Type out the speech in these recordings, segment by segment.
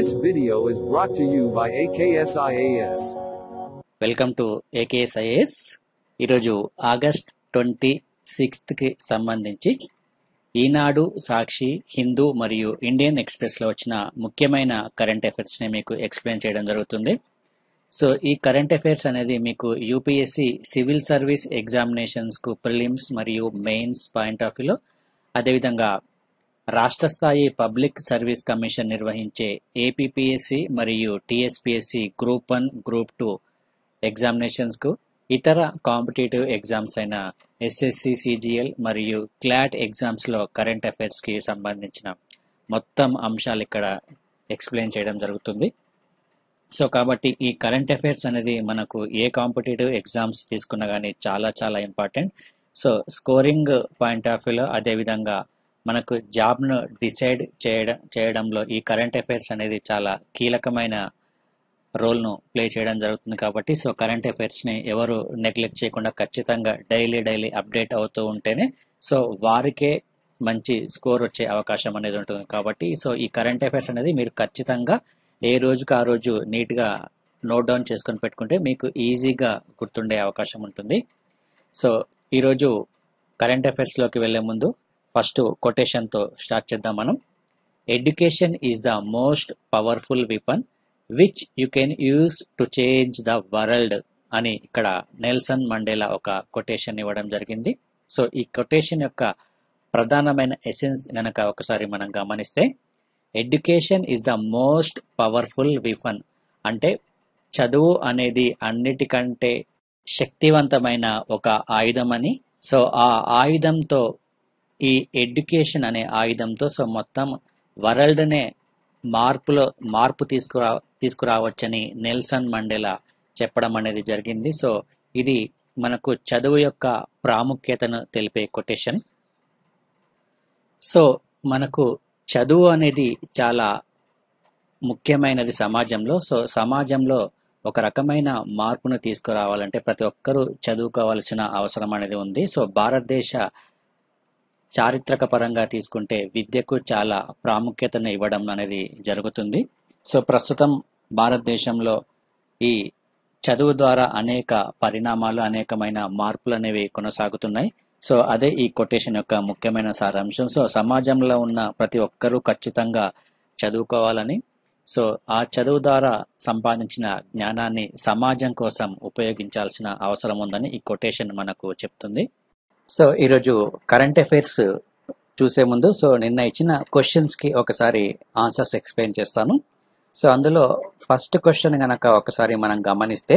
This video is brought to you by AKSIAS. Welcome to AKSIAS. ఈరోజు August 26కి సంబంధించి ఈనాడు, సాక్షి, హిందూ మరియు ఇండియన్ ఎక్స్ప్రెస్లో వచ్చిన ముఖ్యమైన కరెంట్ అఫైర్స్ని మీకు ఎక్స్ప్లెయిన్ చేయడం జరుగుతుంది. సో ఈ కరెంట్ అఫైర్స్ అనేది మీకు యూపీఎస్సి సివిల్ సర్వీస్ ఎగ్జామినేషన్స్కు ప్రిలిమ్స్ మరియు మెయిన్స్ పాయింట్ ఆఫ్ వ్యూలో, అదేవిధంగా రాష్ట్ర స్థాయి పబ్లిక్ సర్వీస్ కమిషన్ నిర్వహించే ఏపీపీఎస్సి మరియు టీఎస్పీఎస్సి గ్రూప్ 1, గ్రూప్ 2 ఎగ్జామినేషన్స్కు, ఇతర కాంపిటేటివ్ ఎగ్జామ్స్ అయిన ఎస్ఎస్సి, సిజిఎల్ మరియు క్లాట్ ఎగ్జామ్స్లో కరెంట్ అఫైర్స్కి సంబంధించిన మొత్తం అంశాలు ఇక్కడ ఎక్స్ప్లెయిన్ చేయడం జరుగుతుంది. సో కాబట్టి ఈ కరెంట్ అఫైర్స్ అనేది మనకు ఏ కాంపిటేటివ్ ఎగ్జామ్స్ తీసుకున్నా కానీ చాలా చాలా important. So scoring point of వ్యూలో, అదేవిధంగా మనకు జాబ్ను డిసైడ్ చేయడంలో ఈ కరెంట్ అఫైర్స్ అనేది చాలా కీలకమైన రోల్ను ప్లే చేయడం జరుగుతుంది. కాబట్టి సో కరెంట్ అఫైర్స్ని ఎవరు నెగ్లెక్ట్ చేయకుండా ఖచ్చితంగా డైలీ అప్డేట్ అవుతూ ఉంటేనే సో వారికే మంచి స్కోర్ వచ్చే అవకాశం అనేది ఉంటుంది. కాబట్టి సో ఈ కరెంట్ అఫైర్స్ అనేది మీరు ఖచ్చితంగా ఏ రోజుకి ఆ రోజు నీట్గా నోట్ డౌన్ చేసుకొని పెట్టుకుంటే మీకు ఈజీగా గుర్తుండే అవకాశం ఉంటుంది. సో ఈరోజు కరెంట్ అఫైర్స్లోకి వెళ్ళే ముందు ఫస్ట్ కొటేషన్తో స్టార్ట్ చేద్దాం మనం. Education is the most powerful weapon which you can use to change the world అని ఇక్కడ నెల్సన్ మండేలా ఒక కొటేషన్ ఇవ్వడం జరిగింది. సో ఈ కొటేషన్ యొక్క ప్రధానమైన ఎసెన్స్ గనక ఒకసారి మనం గమనిస్తే, education is the most powerful weapon అంటే చదువు అనేది అన్నిటికంటే శక్తివంతమైన ఒక ఆయుధం అని. సో ఆ ఆయుధంతో, ఈ ఎడ్యుకేషన్ అనే ఆయుధంతో సో మొత్తం వరల్డ్నే మార్పు తీసుకురావచ్చని నెల్సన్ మండేలా చెప్పడం అనేది జరిగింది. సో ఇది మనకు చదువు యొక్క ప్రాముఖ్యతను తెలిపే కొటేషన్. సో మనకు చదువు అనేది చాలా ముఖ్యమైనది సమాజంలో. సో సమాజంలో ఒక రకమైన మార్పును తీసుకురావాలంటే ప్రతి ఒక్కరూ చదువుకోవాల్సిన అవసరం అనేది ఉంది. సో భారతదేశ చారిత్రక పరంగా తీసుకుంటే విద్యకు చాలా ప్రాముఖ్యతను ఇవ్వడం అనేది జరుగుతుంది. సో ప్రస్తుతం భారతదేశంలో ఈ చదువు ద్వారా అనేక పరిణామాలు, అనేకమైన మార్పులు అనేవి కొనసాగుతున్నాయి. సో అదే ఈ కొటేషన్ యొక్క ముఖ్యమైన సారాంశం. సో సమాజంలో ఉన్న ప్రతి ఒక్కరూ ఖచ్చితంగా చదువుకోవాలని, సో ఆ చదువు ద్వారా సంపాదించిన జ్ఞానాన్ని సమాజం కోసం ఉపయోగించాల్సిన అవసరం ఉందని ఈ కొటేషన్ మనకు చెప్తుంది. సో ఈరోజు కరెంట్ అఫైర్స్ చూసే ముందు సో నిన్న ఇచ్చిన క్వశ్చన్స్కి ఒకసారి ఆన్సర్స్ ఎక్స్ప్లెయిన్ చేస్తాను. సో అందులో ఫస్ట్ క్వశ్చన్ కనుక ఒకసారి మనం గమనిస్తే,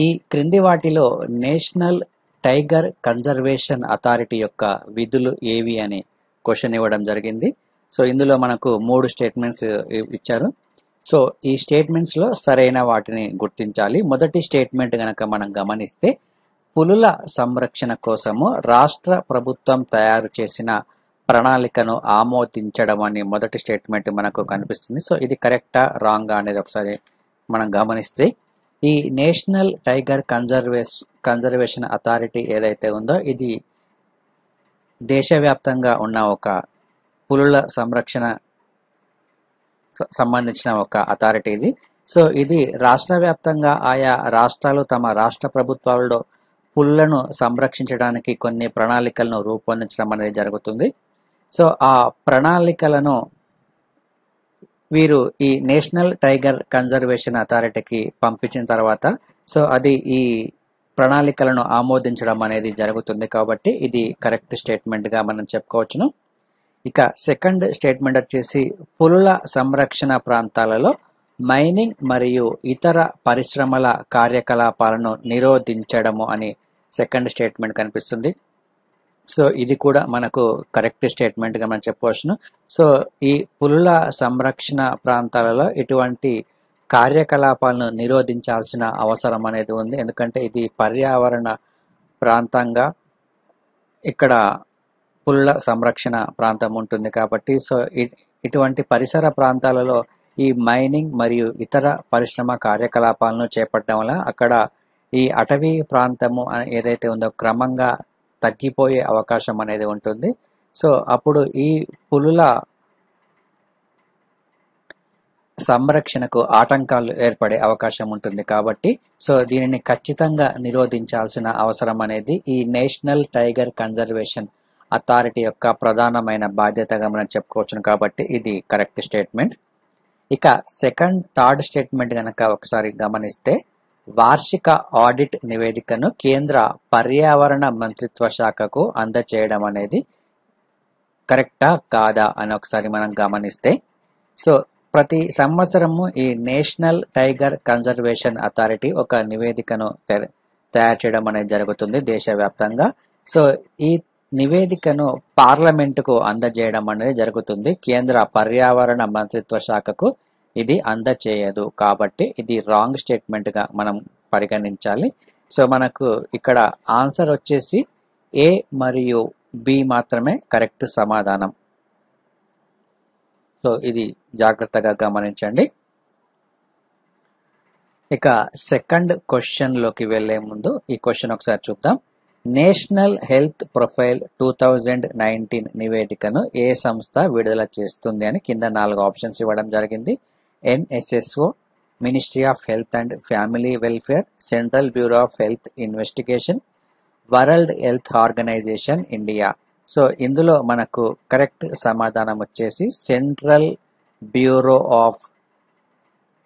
ఈ క్రింది వాటిలో నేషనల్ టైగర్ కన్జర్వేషన్ అథారిటీ యొక్క విధులు ఏవి అని క్వశ్చన్ ఇవ్వడం జరిగింది. సో ఇందులో మనకు 3 స్టేట్మెంట్స్ ఇచ్చారు. సో ఈ స్టేట్మెంట్స్లో సరైన వాటిని గుర్తించాలి. మొదటి స్టేట్మెంట్ కనుక మనం గమనిస్తే, పులుల సంరక్షణ కోసము రాష్ట్ర ప్రభుత్వం తయారు చేసిన ప్రణాళికను ఆమోదించడం అని మొదటి స్టేట్మెంట్ మనకు కనిపిస్తుంది. సో ఇది కరెక్టా రాంగా అనేది ఒకసారి మనం గమనిస్తే, ఈ నేషనల్ టైగర్ కన్జర్వేషన్ అథారిటీ ఏదైతే ఉందో ఇది దేశవ్యాప్తంగా ఉన్న ఒక పులుల సంరక్షణ సంబంధించిన ఒక అథారిటీ ఇది. సో ఇది రాష్ట్ర వ్యాప్తంగా ఆయా రాష్ట్రాలు తమ రాష్ట్ర ప్రభుత్వాలలో పులులను సంరక్షించడానికి కొన్ని ప్రణాళికలను రూపొందించడం అనేది జరుగుతుంది. సో ఆ ప్రణాళికలను వీరు ఈ నేషనల్ టైగర్ కన్జర్వేషన్ అథారిటీకి పంపించిన తర్వాత సో అది ఈ ప్రణాళికలను ఆమోదించడం అనేది జరుగుతుంది. కాబట్టి ఇది కరెక్ట్ స్టేట్మెంట్గా మనం చెప్పుకోవచ్చును. ఇక సెకండ్ స్టేట్మెంట్ వచ్చేసి, పులుల సంరక్షణ ప్రాంతాలలో మైనింగ్ మరియు ఇతర పరిశ్రమల కార్యకలాపాలను నిరోధించడము అని సెకండ్ స్టేట్మెంట్ కనిపిస్తుంది. సో ఇది కూడా మనకు కరెక్ట్ స్టేట్మెంట్గా మనం చెప్పవచ్చును. సో ఈ పులుల సంరక్షణ ప్రాంతాలలో ఇటువంటి కార్యకలాపాలను నిరోధించాల్సిన అవసరం అనేది ఉంది. ఎందుకంటే ఇది పర్యావరణ ప్రాంతంగా ఇక్కడ పులుల సంరక్షణ ప్రాంతం ఉంటుంది. కాబట్టి సో ఇటువంటి పరిసర ప్రాంతాలలో ఈ మైనింగ్ మరియు ఇతర పరిశ్రమ కార్యకలాపాలను చేపట్టడం వల్ల అక్కడ ఈ అటవీ ప్రాంతము ఏదైతే ఉందో క్రమంగా తగ్గిపోయే అవకాశం అనేది ఉంటుంది. సో అప్పుడు ఈ పులుల సంరక్షణకు ఆటంకాలు ఏర్పడే అవకాశం ఉంటుంది కాబట్టి సో దీనిని ఖచ్చితంగా నిరోధించాల్సిన అవసరం అనేది ఈ నేషనల్ టైగర్ కన్జర్వేషన్ అథారిటీ యొక్క ప్రధానమైన బాధ్యతగా మనం చెప్పుకోవచ్చును కాబట్టి ఇది కరెక్ట్ స్టేట్మెంట్. ఇక థర్డ్ స్టేట్మెంట్ గనక ఒకసారి గమనిస్తే వార్షిక ఆడిట్ నివేదికను కేంద్ర పర్యావరణ మంత్రిత్వ శాఖకు అందజేయడం అనేది కరెక్టా కాదా అని ఒకసారి మనం గమనిస్తే సో ప్రతి సంవత్సరము ఈ నేషనల్ టైగర్ కన్జర్వేషన్ అథారిటీ ఒక నివేదికను తయారు చేయడం అనేది జరుగుతుంది దేశవ్యాప్తంగా. సో ఈ నివేదికను పార్లమెంటుకు అందజేయడం అనేది జరుగుతుంది. కేంద్ర పర్యావరణ మంత్రిత్వ శాఖకు ఇది అందజేయదు కాబట్టి ఇది రాంగ్ స్టేట్మెంట్ గా మనం పరిగణించాలి. సో మనకు ఇక్కడ ఆన్సర్ వచ్చేసి ఏ మరియు బి మాత్రమే కరెక్ట్ సమాధానం. సో ఇది జాగ్రత్తగా గమనించండి. ఇక సెకండ్ క్వశ్చన్ లోకి వెళ్లే ముందు ఈ క్వశ్చన్ ఒకసారి చూద్దాం. నేషనల్ హెల్త్ ప్రొఫైల్ 2019 నివేదికను ఏ సంస్థ విడుదల చేస్తుంది అని కింద 4 ఆప్షన్స్ ఇవ్వడం జరిగింది. NSSO, ministry of health and family welfare, central bureau of health investigation, world health organization India. So ఇందులో మనకు కరెక్ట్ సమాధానం వచ్చేసి central bureau of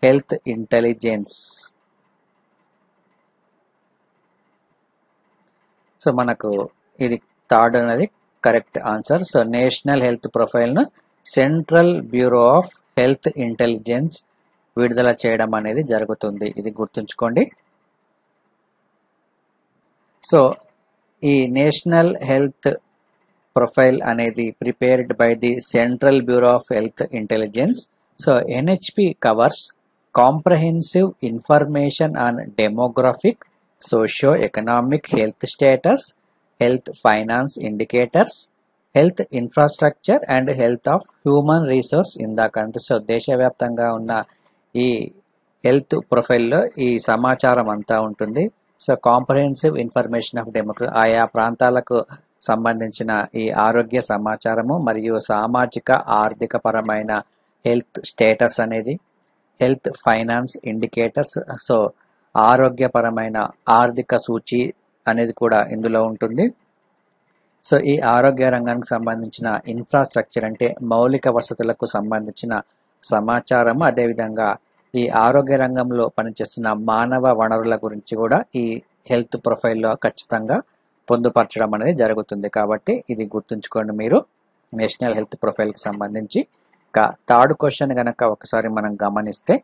health intelligence. So మనకు ఇది థర్డ్ అనేది correct answer. So national health profile ను central bureau of health intelligence విడుదల చేయడం అనేది జరుగుతుంది. ఇది గుర్తుంచుకోండి. సో ఈ నేషనల్ హెల్త్ ప్రొఫైల్ అనేది prepared by the central bureau of health intelligence. So NHP covers comprehensive information on demographic, socio-economic health status, health finance indicators, health infrastructure and health of human resource in the country. So దేశవ్యాప్తంగా ఉన్న ఈ health ప్రొఫైల్లో ఈ సమాచారం అంతా ఉంటుంది. So comprehensive information of democracy ఆయా ప్రాంతాలకు సంబంధించిన ఈ ఆరోగ్య సమాచారము మరియు సామాజిక ఆర్థిక పరమైన హెల్త్ స్టేటస్ అనేది, హెల్త్ ఫైనాన్స్ ఇండికేటర్స్ సో ఆరోగ్యపరమైన ఆర్థిక సూచి అనేది కూడా ఇందులో ఉంటుంది. సో ఈ ఆరోగ్య రంగానికి సంబంధించిన ఇన్ఫ్రాస్ట్రక్చర్ అంటే మౌలిక వసతులకు సంబంధించిన సమాచారము, అదేవిధంగా ఈ ఆరోగ్య రంగంలో పనిచేస్తున్న మానవ వనరుల గురించి కూడా ఈ హెల్త్ ప్రొఫైల్లో ఖచ్చితంగా పొందుపరచడం అనేది జరుగుతుంది. కాబట్టి ఇది గుర్తుంచుకోండి మీరు నేషనల్ హెల్త్ ప్రొఫైల్కి సంబంధించి. థర్డ్ క్వశ్చన్ గనక ఒకసారి మనం గమనిస్తే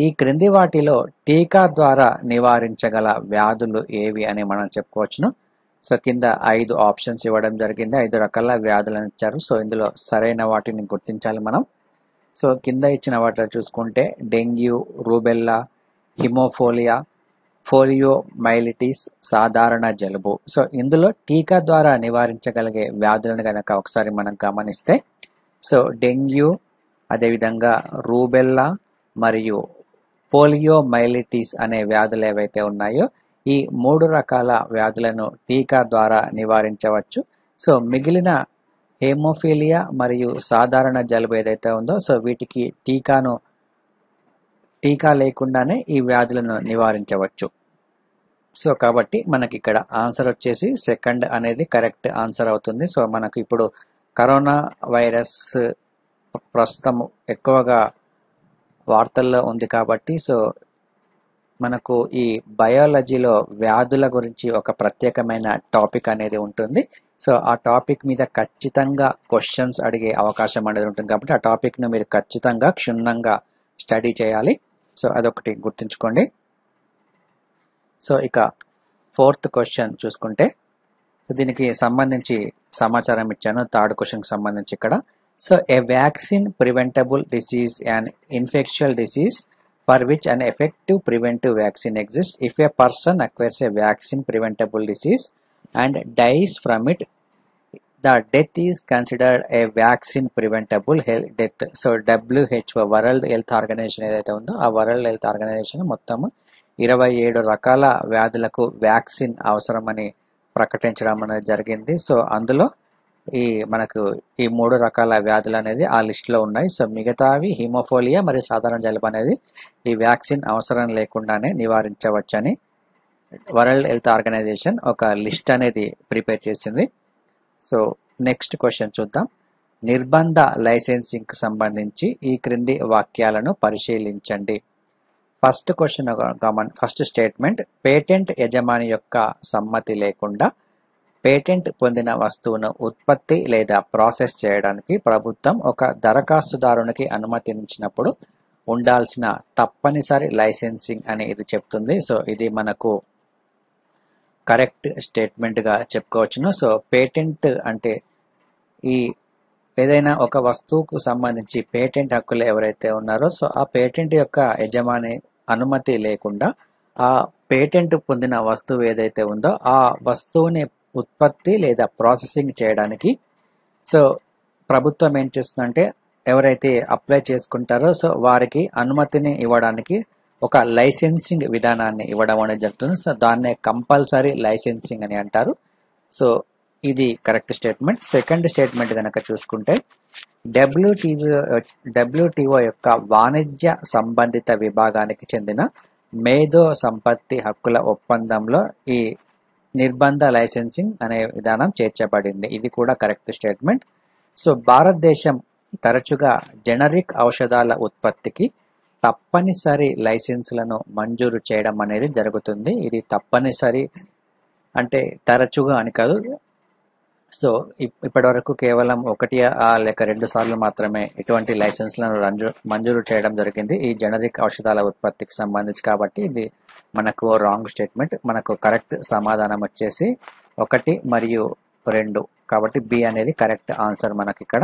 ఈ క్రింది వాటిలో టీకా ద్వారా నివారించగల వ్యాధులు ఏవి అని మనం చెప్పుకోవచ్చును. సో కింద 5 ఆప్షన్స్ ఇవ్వడం జరిగింది. 5 రకాల వ్యాధులను ఇచ్చారు. సో ఇందులో సరైన వాటిని గుర్తించాలి మనం. సో కింద ఇచ్చిన వాటిలో చూసుకుంటే డెంగ్యూ, రూబెల్లా, హిమోఫోలియా, ఫోలియోమైలిటిస్, సాధారణ జలుబు. సో ఇందులో టీకా ద్వారా నివారించగలిగే వ్యాధులను కనుక ఒకసారి మనం గమనిస్తే సో డెంగ్యూ, అదేవిధంగా రూబెల్లా మరియు పోలియోమైలిటిస్ అనే వ్యాధులు ఏవైతే ఉన్నాయో ఈ 3 రకాల వ్యాధులను టీకా ద్వారా నివారించవచ్చు. సో మిగిలిన హేమోఫీలియా మరియు సాధారణ జలుబు ఏదైతే ఉందో సో వీటికి టీకా లేకుండానే ఈ వ్యాధులను నివారించవచ్చు. సో కాబట్టి మనకి ఇక్కడ ఆన్సర్ వచ్చేసి సెకండ్ అనేది కరెక్ట్ ఆన్సర్ అవుతుంది. సో మనకు ఇప్పుడు కరోనా వైరస్ ప్రస్తుతం ఎక్కువగా వార్తల్లో ఉంది కాబట్టి సో మనకు ఈ బయాలజీలో వ్యాధుల గురించి ఒక ప్రత్యేకమైన టాపిక్ అనేది ఉంటుంది. సో ఆ టాపిక్ మీద ఖచ్చితంగా క్వశ్చన్స్ అడిగే అవకాశం అనేది ఉంటుంది కాబట్టి ఆ టాపిక్ను మీరు ఖచ్చితంగా క్షుణ్ణంగా స్టడీ చేయాలి. సో అదొకటి గుర్తుంచుకోండి. సో ఇక 4th క్వశ్చన్ చూసుకుంటే దీనికి సంబంధించి సమాచారం ఇచ్చాను. థర్డ్ క్వశ్చన్కి సంబంధించి ఇక్కడ so a vaccine preventable disease and infectious disease for which an effective preventive vaccine exists. If a person acquires a vaccine preventable disease and dies from it, the death is considered a vaccine preventable death. So WHO world health organization ఏదైతే ఉందో ఆ world health organisation మొత్తం 27 రకాల వ్యాధులకు vaccine అవసరమని ప్రకటించడం అనేది జరిగింది. సో అందులో ఈ మనకు ఈ 3 రకాల వ్యాధులు అనేది ఆ లిస్టులో ఉన్నాయి. సో మిగతావి హిమోఫోలియా మరియు సాధారణ జలుబు అనేది ఈ వ్యాక్సిన్ అవసరం లేకుండానే నివారించవచ్చని వరల్డ్ హెల్త్ ఆర్గనైజేషన్ ఒక లిస్ట్ అనేది ప్రిపేర్ చేసింది. సో నెక్స్ట్ క్వశ్చన్ చూద్దాం. నిర్బంధ లైసెన్సింగ్కి సంబంధించి ఈ క్రింది వాక్యాలను పరిశీలించండి. First question first statement, patent యజమాని యొక్క సమ్మతి లేకుండా పేటెంట్ పొందిన వస్తువును ఉత్పత్తి లేదా ప్రాసెస్ చేయడానికి ప్రభుత్వం ఒక దరఖాస్తుదారునికి అనుమతించినప్పుడు ఉండాల్సిన తప్పనిసరి లైసెన్సింగ్ అని ఇది చెప్తుంది. సో ఇది మనకు కరెక్ట్ స్టేట్మెంట్గా చెప్పుకోవచ్చును. సో పేటెంట్ అంటే ఈ ఏదైనా ఒక వస్తువుకు సంబంధించి పేటెంట్ హక్కులు ఎవరైతే ఉన్నారో సో ఆ పేటెంట్ యొక్క యజమాని అనుమతి లేకుండా ఆ పేటెంట్ పొందిన వస్తువు ఏదైతే ఉందో ఆ వస్తువుని ఉత్పత్తి లేదా ప్రాసెసింగ్ చేయడానికి సో ప్రభుత్వం ఏం చేస్తుందంటే ఎవరైతే అప్లై చేసుకుంటారో సో వారికి అనుమతిని ఇవ్వడానికి ఒక లైసెన్సింగ్ విధానాన్ని ఇవ్వడం అనేది జరుగుతుంది. సో దాన్నే కంపల్సరీ లైసెన్సింగ్ అని అంటారు. సో ఇది కరెక్ట్ స్టేట్మెంట్. సెకండ్ స్టేట్మెంట్ కనుక చూసుకుంటే డబ్ల్యూటీఓ యొక్క వాణిజ్య సంబంధిత విభాగానికి చెందిన మేధో సంపత్తి హక్కుల ఒప్పందంలో ఈ నిర్బంధ లైసెన్సింగ్ అనే విధానం చేర్చబడింది. ఇది కూడా కరెక్ట్ స్టేట్మెంట్. సో భారతదేశం తరచుగా జెనరిక్ ఔషధాల ఉత్పత్తికి తప్పనిసరి లైసెన్సులను మంజూరు చేయడం అనేది జరుగుతుంది. ఇది తప్పనిసరి అంటే తరచుగా అని కాదు. సో ఇప్పటి వరకు కేవలం 1 లేక 2 సార్లు మాత్రమే ఇటువంటి లైసెన్స్లను మంజూరు చేయడం జరిగింది ఈ జెనరిక్ ఔషధాల ఉత్పత్తికి సంబంధించి. కాబట్టి ఇది మనకు రాంగ్ స్టేట్మెంట్. మనకు కరెక్ట్ సమాధానం వచ్చేసి 1 మరియు 2. కాబట్టి బి అనేది కరెక్ట్ ఆన్సర్ మనకి ఇక్కడ.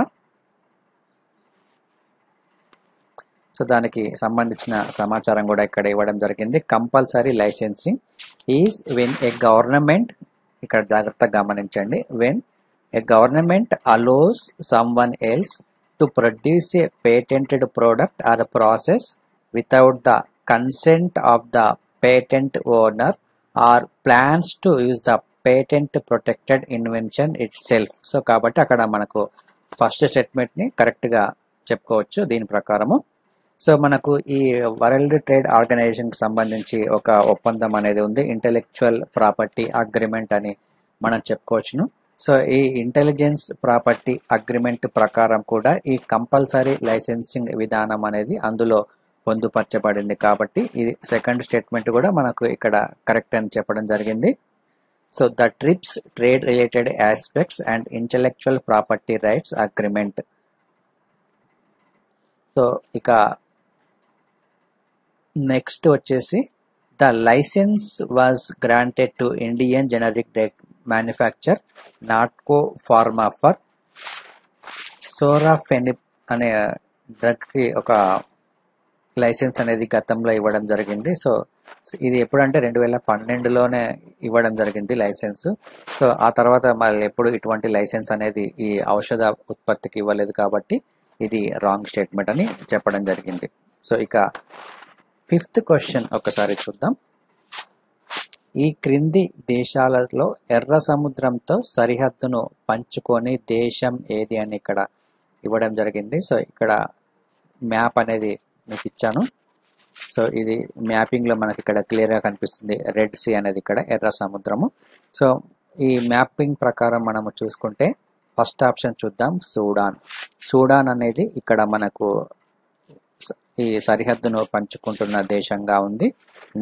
సో దానికి సంబంధించిన సమాచారం కూడా ఇక్కడ ఇవ్వడం జరిగింది. Compulsory licensing is when a government, ఇక్కడ జాగ్రత్తగా గమనించండి, when a government allows someone else to produce a patented product or a process without the consent of the patent owner or plans to use the patent protected invention itself. So కాబట్టి అక్కడ మనకు first స్టేట్మెంట్ని కరెక్ట్గా చెప్పుకోవచ్చు దీని ప్రకారము. So మనకు ఈ world trade ఆర్గనైజేషన్కి సంబంధించి ఒక ఒప్పందం అనేది ఉంది, ఇంటెలెక్చువల్ ప్రాపర్టీ అగ్రిమెంట్ అని మనం చెప్పుకోవచ్చును. సో ఈ ఇంటెలిజెన్స్ ప్రాపర్టీ అగ్రిమెంట్ ప్రకారం కూడా ఈ కంపల్సరీ లైసెన్సింగ్ విధానం అనేది అందులో పొందుపరచబడింది. కాబట్టి ఇది సెకండ్ స్టేట్మెంట్ కూడా మనకు ఇక్కడ కరెక్ట్ అని చెప్పడం జరిగింది. So the TRIPS trade related aspects and intellectual property rights agreement. So ఇక నెక్స్ట్ వచ్చేసి the licence was granted to Indian generic manufacturer Natco pharma for sorafenib అనే డ్రగ్కి ఒక లైసెన్స్ అనేది గతంలో ఇవ్వడం జరిగింది. సో ఇది ఎప్పుడంటే 2012లోనే ఇవ్వడం జరిగింది లైసెన్స్. సో ఆ తర్వాత మళ్ళీ ఎప్పుడు ఇటువంటి లైసెన్స్ అనేది ఈ ఔషధ ఉత్పత్తికి ఇవ్వలేదు. కాబట్టి ఇది రాంగ్ స్టేట్మెంట్ అని చెప్పడం జరిగింది. సో ఇక ఫిఫ్త్ క్వశ్చన్ ఒకసారి చూద్దాం. ఈ క్రింది దేశాలలో ఎర్ర సముద్రంతో సరిహద్దును పంచుకొని దేశం ఏది అని ఇక్కడ ఇవ్వడం జరిగింది. సో ఇక్కడ మ్యాప్ అనేది మీకు ఇచ్చాను. సో ఇది మ్యాపింగ్లో మనకి ఇక్కడ క్లియర్గా కనిపిస్తుంది. రెడ్ సీ అనేది ఇక్కడ ఎర్ర సముద్రము. సో ఈ మ్యాపింగ్ ప్రకారం మనము చూసుకుంటే ఫస్ట్ ఆప్షన్ చూద్దాం, సూడాన్. సూడాన్ అనేది ఇక్కడ మనకు ఈ సరిహద్దును పంచుకుంటున్న దేశంగా ఉంది.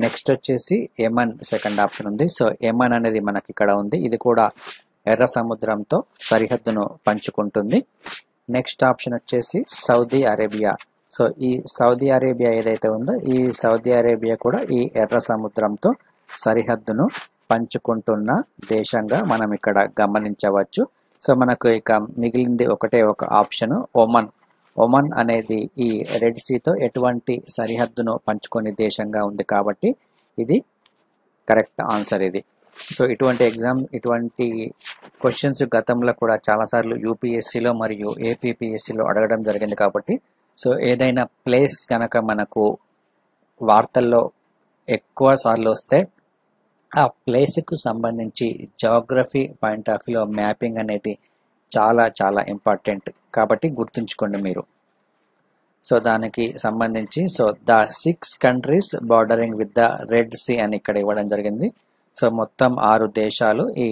నెక్స్ట్ వచ్చేసి యెమన్ సెకండ్ ఆప్షన్ ఉంది. సో యెమన్ అనేది మనకి ఇక్కడ ఉంది. ఇది కూడా ఎర్ర సముద్రంతో సరిహద్దును పంచుకుంటుంది. నెక్స్ట్ ఆప్షన్ వచ్చేసి సౌదీ అరేబియా. సో ఈ సౌదీ అరేబియా ఏదైతే ఉందో ఈ సౌదీ అరేబియా కూడా ఈ ఎర్ర సముద్రంతో సరిహద్దును పంచుకుంటున్న దేశంగా మనం ఇక్కడ గమనించవచ్చు. సో మనకు ఇక మిగిలింది ఒకటే ఒక ఆప్షన్, ఒమన్. ఒమన్ అనేది ఈ రెడ్ సీతో ఎటువంటి సరిహద్దును పంచుకొని దేశంగా ఉంది. కాబట్టి ఇది కరెక్ట్ ఆన్సర్ ఇది. సో ఇటువంటి క్వశ్చన్స్ గతంలో కూడా చాలాసార్లు యూపీఎస్సీలో మరియు ఏపీపీఎస్సీలో అడగడం జరిగింది. కాబట్టి సో ఏదైనా ప్లేస్ కనుక మనకు వార్తల్లో ఎక్కువ సార్లు వస్తే ఆ ప్లేస్కు సంబంధించి జాగ్రఫీ పాయింట్ ఆఫ్ వ్యూలో మ్యాపింగ్ అనేది చాలా చాలా ఇంపార్టెంట్ కాబట్టి గుర్తుంచుకోండి మీరు. సో దానికి సంబంధించి the 6 countries bordering with the Red Sea అని ఇక్కడ ఇవ్వడం జరిగింది. సో మొత్తం 6 దేశాలు ఈ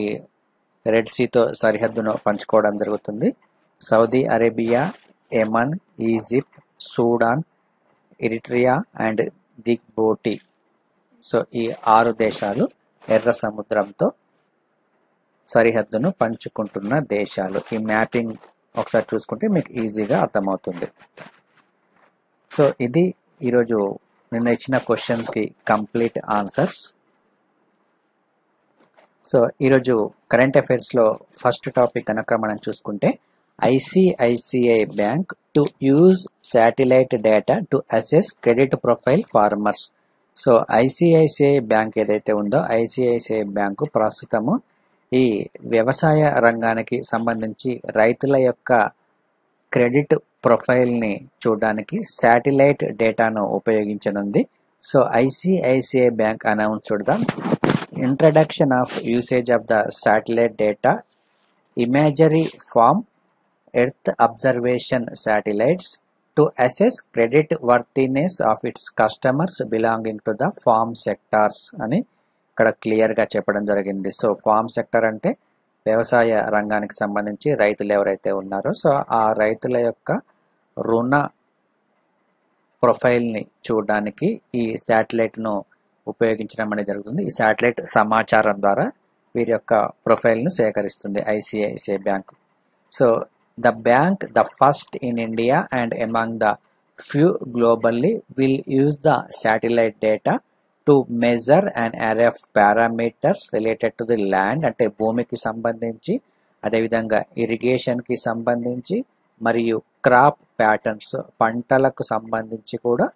రెడ్ సీతో సరిహద్దును పంచుకోవడం జరుగుతుంది. Saudi Arabia, Yemen, Egypt, Sudan, Eritrea and Djibouti. So ఈ 6 దేశాలు ఎర్ర సముద్రంతో సరిహద్దును పంచుకుంటున్న దేశాలు. ఈ మ్యాపింగ్ ఒకసారి చూసుకుంటే మీకు ఈజీగా అర్థమవుతుంది. సో ఇది ఈరోజు నిన్న ఇచ్చిన క్వశ్చన్స్కి కంప్లీట్ ఆన్సర్స్. సో ఈరోజు కరెంట్ అఫైర్స్లో ఫస్ట్ టాపిక్ కనుక మనం చూసుకుంటే ICICI bank to use satellite data to assess credit profile farmers. So ICICI bank ఏదైతే ఉందో ఐసిఐసిఐ బ్యాంకు ప్రస్తుతము ఈ వ్యవసాయ రంగానికి సంబంధించి రైతుల యొక్క క్రెడిట్ ప్రొఫైల్ని చూడడానికి శాటిలైట్ డేటాను ఉపయోగించనుంది. So ICICI bank announced the introduction of usage of the satellite data imagery from earth observation satellites to assess credit worthiness of its customers belonging to the farm sectors అని ఇక్కడ క్లియర్గా చెప్పడం జరిగింది. సో ఫార్మ్ సెక్టర్ అంటే వ్యవసాయ రంగానికి సంబంధించి రైతులు ఎవరైతే ఉన్నారో సో ఆ రైతుల యొక్క రుణ ప్రొఫైల్ని చూడడానికి ఈ శాటిలైట్ను ఉపయోగించడం అనేది జరుగుతుంది. ఈ శాటిలైట్ సమాచారం ద్వారా వీరి యొక్క ప్రొఫైల్ను సేకరిస్తుంది ICICI bank. So the bank the first in India and among the few globally will use the satellite data to measure and అరే of parameters related to the land, అంటే భూమికి సంబంధించి, అదేవిధంగా ఇరిగేషన్కి సంబంధించి మరియు క్రాప్ ప్యాటర్న్స్ పంటలకు సంబంధించి కూడా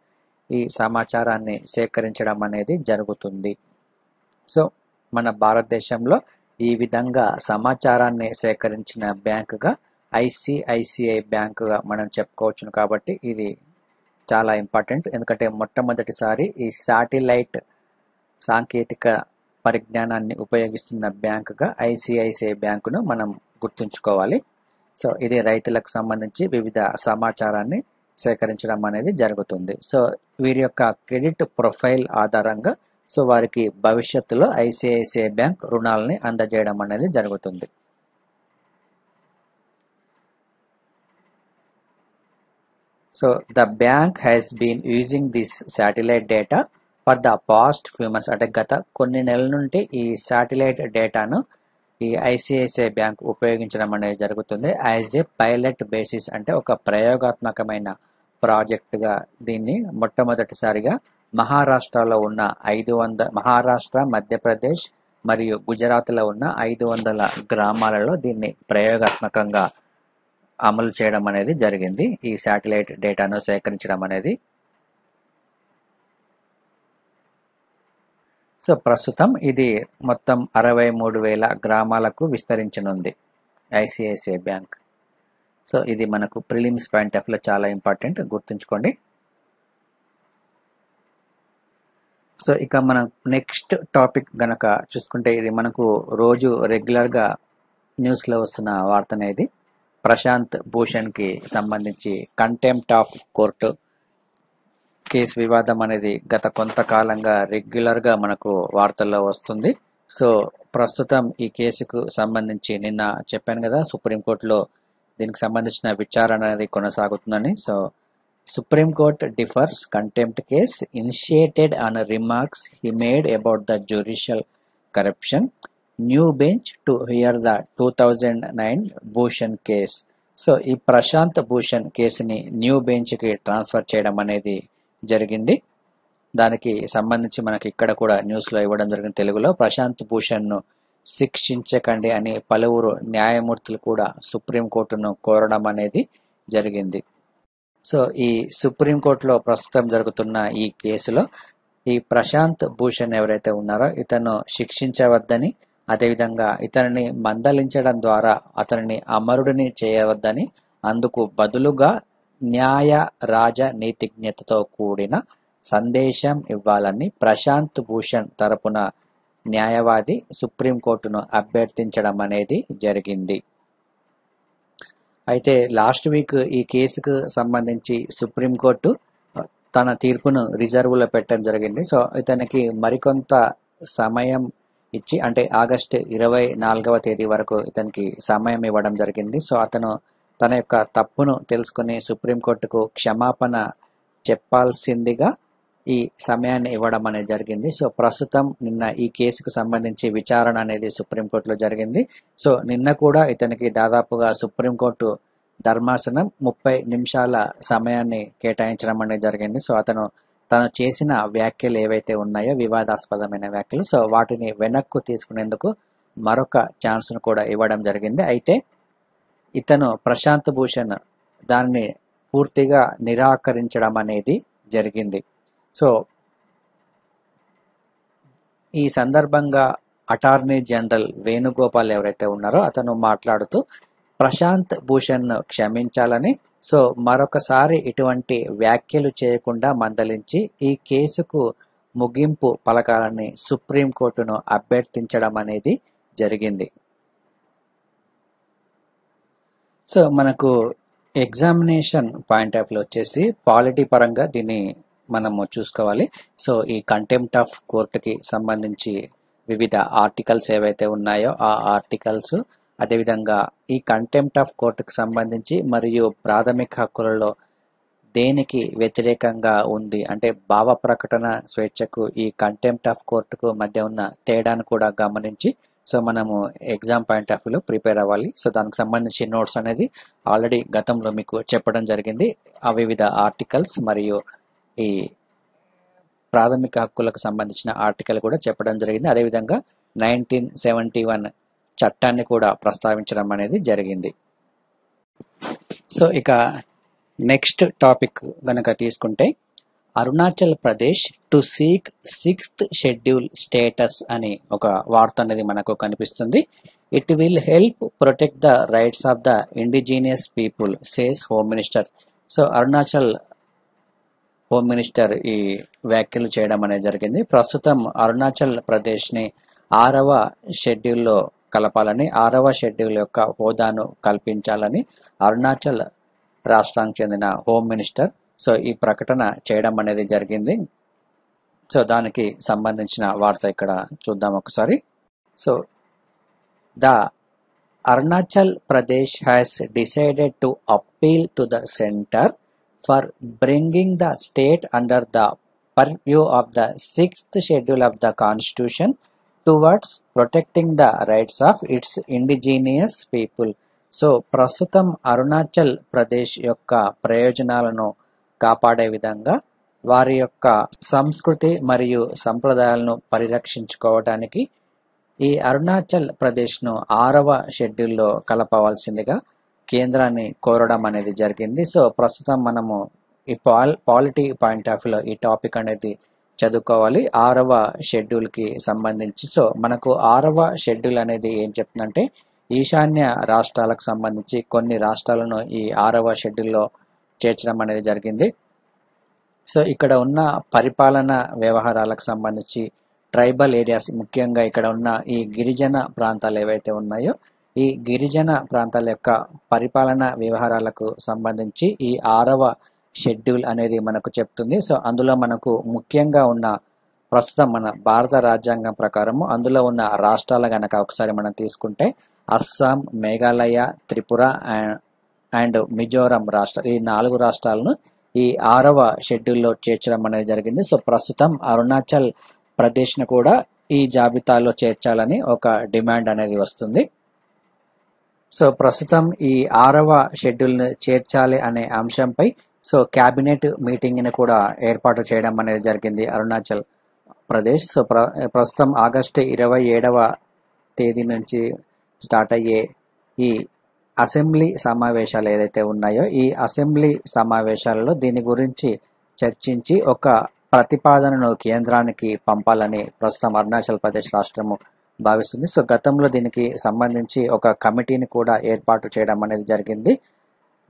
ఈ సమాచారాన్ని సేకరించడం అనేది జరుగుతుంది. సో మన భారతదేశంలో ఈ విధంగా సమాచారాన్ని సేకరించిన బ్యాంకుగా ఐసిఐసిఐ బ్యాంకుగా మనం చెప్పుకోవచ్చును. కాబట్టి ఇది చాలా ఇంపార్టెంట్, ఎందుకంటే మొట్టమొదటిసారి ఈ శాటిలైట్ సాంకేతిక పరిజ్ఞానాన్ని ఉపయోగిస్తున్న బ్యాంకుగా ఐసిఐసిఐ బ్యాంకును మనం గుర్తుంచుకోవాలి. సో ఇది రైతులకు సంబంధించి వివిధ సమాచారాన్ని సేకరించడం అనేది జరుగుతుంది. సో వీరి యొక్క క్రెడిట్ ప్రొఫైల్ ఆధారంగా సో వారికి భవిష్యత్తులో ఐసిఐసిఐ బ్యాంక్ రుణాలని అందజేయడం అనేది జరుగుతుంది. So the bank has been using this satellite data for the past few months, అంటే గత కొన్ని నెలల నుండి ఈ శాటిలైట్ డేటాను ఈ ఐసిఐసిఐ బ్యాంక్ ఉపయోగించడం అనేది జరుగుతుంది. యాజ్ ఏ పైలట్ బేసిస్, అంటే ఒక ప్రయోగాత్మకమైన ప్రాజెక్టుగా దీన్ని మొట్టమొదటిసారిగా మహారాష్ట్రలో ఉన్న 500 మహారాష్ట్ర, మధ్యప్రదేశ్ మరియు గుజరాత్లో ఉన్న 500 గ్రామాలలో దీన్ని ప్రయోగాత్మకంగా అమలు చేయడం అనేది జరిగింది. ఈ శాటిలైట్ డేటాను సేకరించడం అనేది. సో ప్రస్తుతం ఇది మొత్తం 63,000 గ్రామాలకు విస్తరించనుంది ఐసిఐసిఐ బ్యాంక్. సో ఇది మనకు ప్రిలిమ్స్ పాయింట్ ఆఫ్ లో చాలా ఇంపార్టెంట్, గుర్తుంచుకోండి. సో ఇక మనం నెక్స్ట్ టాపిక్ గనక చూసుకుంటే ఇది మనకు రోజు రెగ్యులర్గా న్యూస్లో వస్తున్న వార్త అనేది ప్రశాంత్ భూషణ్కి సంబంధించి కంటెంప్ట్ ఆఫ్ కోర్టు కేసు వివాదం అనేది గత కొంతకాలంగా రెగ్యులర్గా మనకు వార్తల్లో వస్తుంది. సో ప్రస్తుతం ఈ కేసుకు సంబంధించి నిన్న చెప్పాను కదా సుప్రీంకోర్టులో దీనికి సంబంధించిన విచారణ అనేది కొనసాగుతుందని. So supreme court differs contempt case initiated on remarks he made about the judicial corruption, new bench to hear the 2009 Bhushan case. So ఈ ప్రశాంత్ భూషణ్ కేసుని న్యూ బెంచ్కి ట్రాన్స్ఫర్ చేయడం అనేది జరిగింది. దానికి సంబంధించి మనకి ఇక్కడ కూడా న్యూస్లో ఇవ్వడం జరిగింది తెలుగులో. ప్రశాంత్ భూషణ్ను శిక్షించకండి అని పలువురు న్యాయమూర్తులు కూడా సుప్రీంకోర్టును కోరడం అనేది జరిగింది. సో ఈ సుప్రీంకోర్టులో ప్రస్తుతం జరుగుతున్న ఈ కేసులో ఈ ప్రశాంత్ భూషణ్ ఎవరైతే ఉన్నారో ఇతను శిక్షించవద్దని, అదేవిధంగా ఇతనిని మందలించడం ద్వారా అతనిని అమరుడిని చేయవద్దని, అందుకు బదులుగా న్యాయ రాజనీతిజ్ఞతతో కూడిన సందేశం ఇవ్వాలని ప్రశాంత్ భూషణ్ తరపున న్యాయవాది సుప్రీంకోర్టును అభ్యర్థించడం అనేది జరిగింది. అయితే లాస్ట్ వీక్ ఈ కేసుకు సంబంధించి సుప్రీంకోర్టు తన తీర్పును రిజర్వ్లో పెట్టడం జరిగింది. సో ఇతనికి మరికొంత సమయం ఇచ్చి, అంటే ఆగస్టు 24వ తేదీ వరకు ఇతనికి సమయం ఇవ్వడం జరిగింది. సో అతను తన యొక్క తప్పును తెలుసుకుని సుప్రీంకోర్టుకు క్షమాపణ చెప్పాల్సిందిగా ఈ సమయాన్ని ఇవ్వడం అనేది జరిగింది. సో ప్రస్తుతం నిన్న ఈ కేసుకు సంబంధించి విచారణ అనేది సుప్రీంకోర్టులో జరిగింది. సో నిన్న కూడా ఇతనికి దాదాపుగా సుప్రీంకోర్టు ధర్మాసనం 30 నిమిషాల సమయాన్ని కేటాయించడం అనేది జరిగింది. సో తను చేసిన వ్యాఖ్యలు ఏవైతే ఉన్నాయో వివాదాస్పదమైన వ్యాఖ్యలు, సో వాటిని వెనక్కు తీసుకునేందుకు మరొక ఛాన్స్ను కూడా ఇవ్వడం జరిగింది. అయితే ఇతను ప్రశాంత్ భూషణ్ దాన్ని పూర్తిగా నిరాకరించడం అనేది జరిగింది. సో ఈ సందర్భంగా అటార్నీ జనరల్ వేణుగోపాల్ ఎవరైతే ఉన్నారో అతను మాట్లాడుతూ ప్రశాంత్ భూషణ్ను క్షమించాలని, సో మరొకసారి ఇటువంటి వ్యాఖ్యలు చేయకుండా మందలించి ఈ కేసుకు ముగింపు పలకాలని సుప్రీంకోర్టును అభ్యర్థించడం అనేది జరిగింది. సో మనకు ఎగ్జామినేషన్ పాయింట్ ఆఫ్ వ్యూ వచ్చేసి పాలిటీ పరంగా దీన్ని మనము చూసుకోవాలి. సో ఈ కంటెంప్ట్ ఆఫ్ కోర్టుకి సంబంధించి వివిధ ఆర్టికల్స్ ఏవైతే ఉన్నాయో ఆ ఆర్టికల్స్, అదేవిధంగా ఈ కంటెంప్ట్ ఆఫ్ కోర్టుకు సంబంధించి మరియు ప్రాథమిక హక్కులలో దేనికి వ్యతిరేకంగా ఉంది, అంటే భావ ప్రకటన స్వేచ్ఛకు ఈ కంటెంప్ట్ ఆఫ్ కోర్టుకు మధ్య ఉన్న తేడాను కూడా గమనించి సో మనము ఎగ్జామ్ పాయింట్ ఆఫ్ వ్యూలో ప్రిపేర్ అవ్వాలి. సో దానికి సంబంధించి నోట్స్ అనేది ఆల్రెడీ గతంలో మీకు చెప్పడం జరిగింది. ఆ వివిధ ఆర్టికల్స్ మరియు ఈ ప్రాథమిక హక్కులకు సంబంధించిన ఆర్టికల్ కూడా చెప్పడం జరిగింది. అదేవిధంగా 1971 చట్టాన్ని కూడా ప్రస్తావించడం అనేది జరిగింది. సో ఇక నెక్స్ట్ టాపిక్ గనక తీసుకుంటే Arunachal Pradesh to seek 6th schedule status అని ఒక వార్త అనేది మనకు కనిపిస్తుంది. It will help protect the rights of the indigenous people says home minister. So Arunachal home minister ఈ వ్యాఖ్యలు చేయడం అనేది జరిగింది. ప్రస్తుతం అరుణాచల్ ప్రదేశ్ని 6వ షెడ్యూల్లో కలపాలని, 6వ షెడ్యూల్ యొక్క హోదాను కల్పించాలని అరుణాచల్ రాష్ట్రానికి చెందిన హోమ్ మినిస్టర్ సో ఈ ప్రకటన చేయడం అనేది జరిగింది. సో దానికి సంబంధించిన వార్త ఇక్కడ చూద్దాం ఒకసారి. So the Arunachal Pradesh has decided to appeal to the centre for bringing the state under the purview of the 6th schedule of the constitution towards protecting the rights of it's indigenous people. So ప్రస్తుతం అరుణాచల్ ప్రదేశ్ యొక్క ప్రయోజనాలను కాపాడే విధంగా వారి యొక్క సంస్కృతి మరియు సంప్రదాయాలను పరిరక్షించుకోవడానికి ఈ అరుణాచల్ ప్రదేశ్ను 6వ షెడ్యూల్లో కలపవలసిందిగా కేంద్రాన్ని కోరడం అనేది జరిగింది. సో ప్రస్తుతం మనము ఈ పాలిటీ పాయింట్ ఆఫ్ వ్యూలో ఈ టాపిక్ అనేది చదువుకోవాలి 6వ షెడ్యూల్కి సంబంధించి. సో మనకు 6వ షెడ్యూల్ అనేది ఏం చెప్తుందంటే ఈశాన్య రాష్ట్రాలకు సంబంధించి కొన్ని రాష్ట్రాలను ఈ 6వ షెడ్యూల్లో చేర్చడం అనేది జరిగింది. సో ఇక్కడ ఉన్న పరిపాలన వ్యవహారాలకు సంబంధించి ట్రైబల్ ఏరియాస్, ముఖ్యంగా ఇక్కడ ఉన్న ఈ గిరిజన ప్రాంతాలు ఏవైతే ఉన్నాయో ఈ గిరిజన ప్రాంతాల యొక్క పరిపాలన వ్యవహారాలకు సంబంధించి ఈ 6వ షెడ్యూల్ అనేది మనకు చెప్తుంది. సో అందులో మనకు ముఖ్యంగా ఉన్న ప్రస్తుతం మన భారత రాజ్యాంగం ప్రకారము అందులో ఉన్న రాష్ట్రాలు గనక ఒకసారి మనం తీసుకుంటే అస్సాం, మేఘాలయ, త్రిపుర అండ్ మిజోరం రాష్ట్ర, ఈ 4 రాష్ట్రాలను ఈ 6వ షెడ్యూల్లో చేర్చడం అనేది జరిగింది. సో ప్రస్తుతం అరుణాచల్ ప్రదేశ్ను కూడా ఈ జాబితాలో చేర్చాలని ఒక డిమాండ్ అనేది వస్తుంది. సో ప్రస్తుతం ఈ 6వ షెడ్యూల్ని చేర్చాలి అనే అంశంపై సో క్యాబినెట్ మీటింగ్ని కూడా ఏర్పాటు చేయడం అనేది జరిగింది అరుణాచల్ ప్రదేశ్. సో ప్రస్తుతం ఆగస్టు 27వ తేదీ నుంచి స్టార్ట్ అయ్యే ఈ అసెంబ్లీ సమావేశాలు ఏదైతే ఉన్నాయో ఈ అసెంబ్లీ సమావేశాలలో దీని గురించి చర్చించి ఒక ప్రతిపాదనను కేంద్రానికి పంపాలని ప్రస్తుతం అరుణాచల్ ప్రదేశ్ రాష్ట్రము భావిస్తుంది. సో గతంలో దీనికి సంబంధించి ఒక కమిటీని కూడా ఏర్పాటు చేయడం అనేది జరిగింది.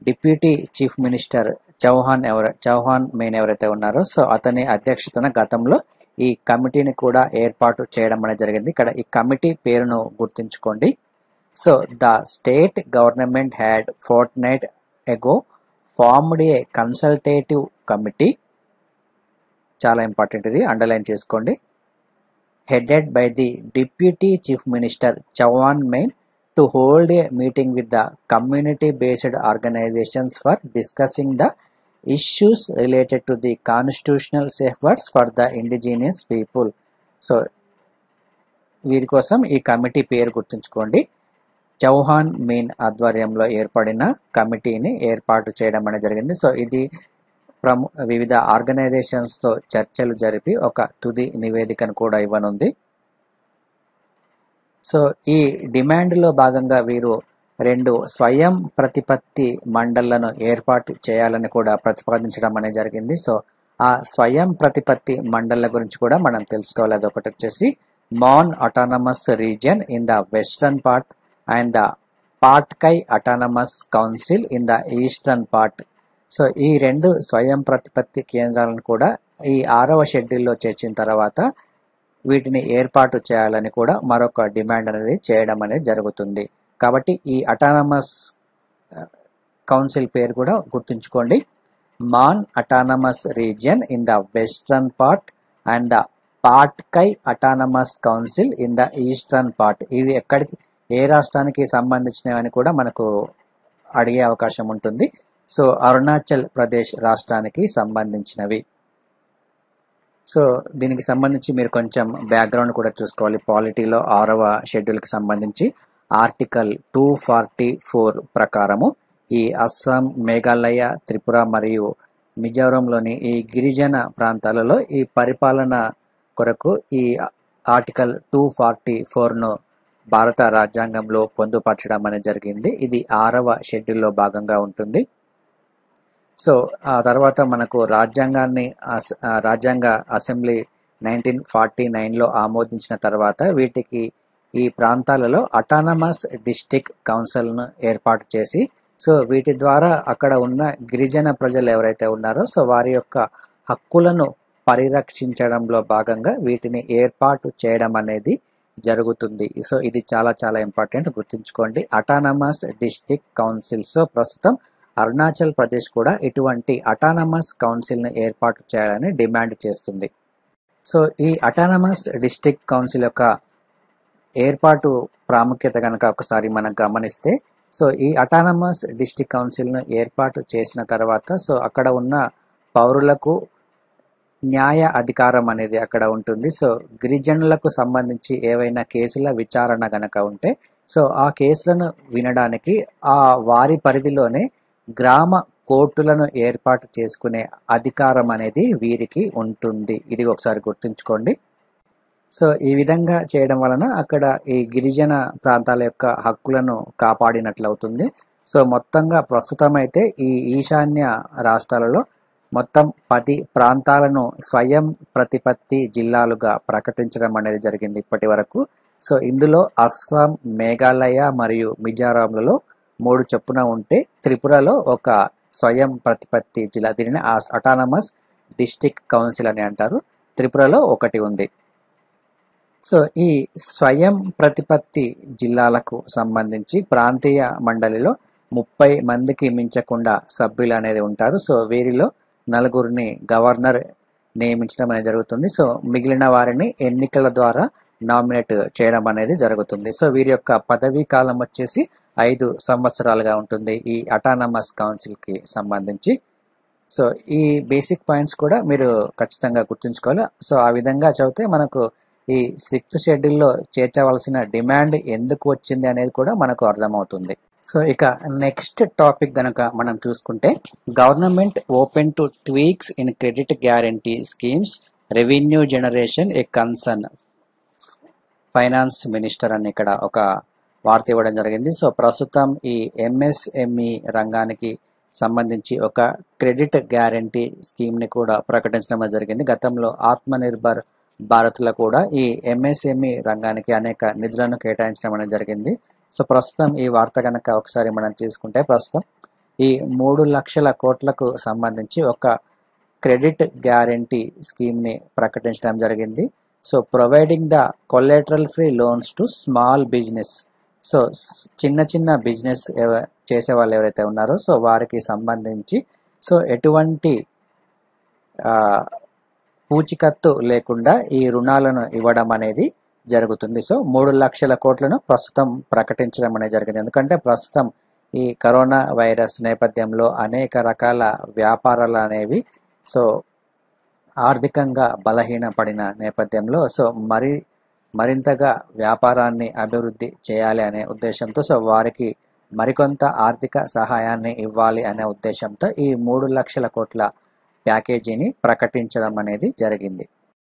Deputy chief minister Chowna Mein ఎవరైతే ఉన్నారో సో అతని అధ్యక్షతన గతంలో ఈ కమిటీని కూడా ఏర్పాటు చేయడం అనేది జరిగింది. ఇక్కడ ఈ కమిటీ పేరును గుర్తుంచుకోండి. So the state government had fortnight ago formed a consultative committee, చాలా ఇంపార్టెంట్ ఇది, అండర్లైన్ చేసుకోండి, headed by the Deputy Chief Minister Chauhan Main to hold a meeting with the community-based organizations for discussing the issues related to the constitutional safeguards for the indigenous people. So వీరి కోసం ఈ committee పేరు గుర్తుంచుకోండి. Chauhan mean ఆధ్వర్యంలో ఏర్పడిన కమిటీని ఏర్పాటు చేయడం అనేది జరిగింది. సో ఇది వివిధ ఆర్గనైజేషన్స్తో చర్చలు జరిపి ఒక తుది నివేదికను కూడా ఇవ్వనుంది. సో ఈ డిమాండ్లో భాగంగా వీరు 2 స్వయం ప్రతిపత్తి మండళ్లను ఏర్పాటు చేయాలని కూడా ప్రతిపాదించడం అనేది జరిగింది. సో ఆ స్వయం ప్రతిపత్తి మండళ్ల గురించి కూడా మనం తెలుసుకోవాలి. అదొకటి వచ్చేసి Mon autonomous region in the western part and the Patkai autonomous council in the eastern part. So ఈ 2 స్వయం ప్రతిపత్తి కేంద్రాలను కూడా ఈ 6వ షెడ్యూల్లో చేర్చిన తర్వాత వీటిని ఏర్పాటు చేయాలని కూడా మరొక డిమాండ్ అనేది చేయడం అనేది జరుగుతుంది. కాబట్టి ఈ అటానమస్ కౌన్సిల్ పేరు కూడా గుర్తుంచుకోండి, Mon autonomous region in the western part and the Patkai autonomous council in the eastern part. ఇవి ఎక్కడికి, ఏ రాష్ట్రానికి సంబంధించినవని కూడా మనకు అడిగే అవకాశం ఉంటుంది. సో అరుణాచల్ ప్రదేశ్ రాష్ట్రానికి సంబంధించినవి. సో దీనికి సంబంధించి మీరు కొంచెం బ్యాక్గ్రౌండ్ కూడా చూసుకోవాలి. పాలిటీలో 6వ షెడ్యూల్కి సంబంధించి ఆర్టికల్ 244 ప్రకారము ఈ అస్సాం, మేఘాలయ, త్రిపుర మరియు మిజోరంలోని ఈ గిరిజన ప్రాంతాలలో ఈ పరిపాలన కొరకు ఈ ఆర్టికల్ 244ను భారత రాజ్యాంగంలో పొందుపరచడం అనేది జరిగింది. ఇది 6వ షెడ్యూల్లో భాగంగా ఉంటుంది. సో ఆ తర్వాత మనకు రాజ్యాంగ అసెంబ్లీ 1949లో ఆమోదించిన తర్వాత వీటికి ఈ ప్రాంతాలలో అటానమస్ డిస్ట్రిక్ట్ కౌన్సిల్ను ఏర్పాటు చేసి, సో వీటి ద్వారా అక్కడ ఉన్న గిరిజన ప్రజలు ఎవరైతే ఉన్నారో సో వారి యొక్క హక్కులను పరిరక్షించడంలో భాగంగా వీటిని ఏర్పాటు చేయడం అనేది జరుగుతుంది. సో ఇది చాలా చాలా ఇంపార్టెంట్, గుర్తుంచుకోండి. Autonomous district councils. సో ప్రస్తుతం అరుణాచల్ ప్రదేశ్ కూడా ఇటువంటి అటానమస్ కౌన్సిల్ను ఏర్పాటు చేయాలని డిమాండ్ చేస్తుంది. సో ఈ అటానమస్ డిస్ట్రిక్ట్ కౌన్సిల్ యొక్క ఏర్పాటు ప్రాముఖ్యత కనుక ఒకసారి మనం గమనిస్తే, సో ఈ అటానమస్ డిస్ట్రిక్ట్ కౌన్సిల్ను ఏర్పాటు చేసిన తర్వాత సో అక్కడ ఉన్న పౌరులకు న్యాయ అధికారం అనేది అక్కడ ఉంటుంది. సో గిరిజనులకు సంబంధించి ఏవైనా కేసుల విచారణ గనక ఉంటే సో ఆ కేసులను వినడానికి ఆ వారి పరిధిలోనే గ్రామ కోర్టులను ఏర్పాటు చేసుకునే అధికారం అనేది వీరికి ఉంటుంది. ఇది ఒకసారి గుర్తుంచుకోండి. సో ఈ విధంగా చేయడం వలన అక్కడ ఈ గిరిజన ప్రాంతాల యొక్క హక్కులను కాపాడినట్లవుతుంది. సో మొత్తంగా ప్రస్తుతం అయితే ఈ ఈశాన్య రాష్ట్రాలలో మొత్తం 10 ప్రాంతాలను స్వయం ప్రతిపత్తి జిల్లాలుగా ప్రకటించడం అనేది జరిగింది ఇప్పటి వరకు. సో ఇందులో అస్సాం, మేఘాలయ మరియు మిజోరాంలలో 3 చొప్పున ఉంటే త్రిపురలో ఒక స్వయం ప్రతిపత్తి జిల్లా, దీనిని అటానమస్ డిస్ట్రిక్ట్ కౌన్సిల్ అని అంటారు, త్రిపురలో 1 ఉంది. సో ఈ స్వయం ప్రతిపత్తి జిల్లాలకు సంబంధించి ప్రాంతీయ మండలిలో 30 మందికి మించకుండా సభ్యులు అనేది ఉంటారు. సో వీరిలో 4 గవర్నర్ నియమించడం అనేది జరుగుతుంది. సో మిగిలిన వారిని ఎన్నికల ద్వారా నామినేట్ చేయడం అనేది జరుగుతుంది. సో వీరి యొక్క పదవీ కాలం వచ్చేసి 5 సంవత్సరాలుగా ఉంటుంది ఈ అటానమస్ కౌన్సిల్కి సంబంధించి. సో ఈ బేసిక్ పాయింట్స్ కూడా మీరు ఖచ్చితంగా గుర్తుంచుకోవాలి. సో ఆ విధంగా చదివితే మనకు ఈ 6th షెడ్యూల్లో చేర్చవలసిన డిమాండ్ ఎందుకు వచ్చింది అనేది కూడా మనకు అర్థమవుతుంది. సో ఇక నెక్స్ట్ టాపిక్ గనక మనం చూసుకుంటే, government open to tweaks in credit guarantee schemes, revenue generation A concern. Finance minister అని ఇక్కడ ఒక వార్త ఇవ్వడం జరిగింది. సో ప్రస్తుతం ఈ ఎంఎస్ఎంఈ రంగానికి సంబంధించి ఒక క్రెడిట్ గ్యారంటీ స్కీమ్ని కూడా ప్రకటించడం జరిగింది. గతంలో ఆత్మనిర్భర్ భారత్లో కూడా ఈ ఎంఎస్ఎంఈ రంగానికి అనేక నిధులను కేటాయించడం అనేది జరిగింది. సో ప్రస్తుతం ఈ వార్త కనుక ఒకసారి మనం తీసుకుంటే, ప్రస్తుతం ఈ 3 లక్షల కోట్లకు సంబంధించి ఒక క్రెడిట్ గ్యారంటీ స్కీమ్ని ప్రకటించడం జరిగింది. So providing the collateral free loans to small business. So చిన్న చిన్న బిజినెస్ చేసే వాళ్ళు ఎవరైతే ఉన్నారో సో వారికి సంబంధించి సో ఎటువంటి పూచికత్తు లేకుండా ఈ రుణాలను ఇవ్వడం అనేది జరుగుతుంది. సో 3 లక్షల కోట్లను ప్రస్తుతం ప్రకటించడం అనేది జరిగింది. ఎందుకంటే ప్రస్తుతం ఈ కరోనా వైరస్ నేపథ్యంలో అనేక రకాల వ్యాపారాలు అనేవి సో ఆర్థికంగా బలహీనపడిన నేపథ్యంలో సో మరింతగా వ్యాపారాన్ని అభివృద్ధి చేయాలి అనే ఉద్దేశంతో సో వారికి మరికొంత ఆర్థిక సహాయాన్ని ఇవ్వాలి అనే ఉద్దేశంతో ఈ 3 లక్షల కోట్ల ప్యాకేజీని ప్రకటించడం అనేది జరిగింది.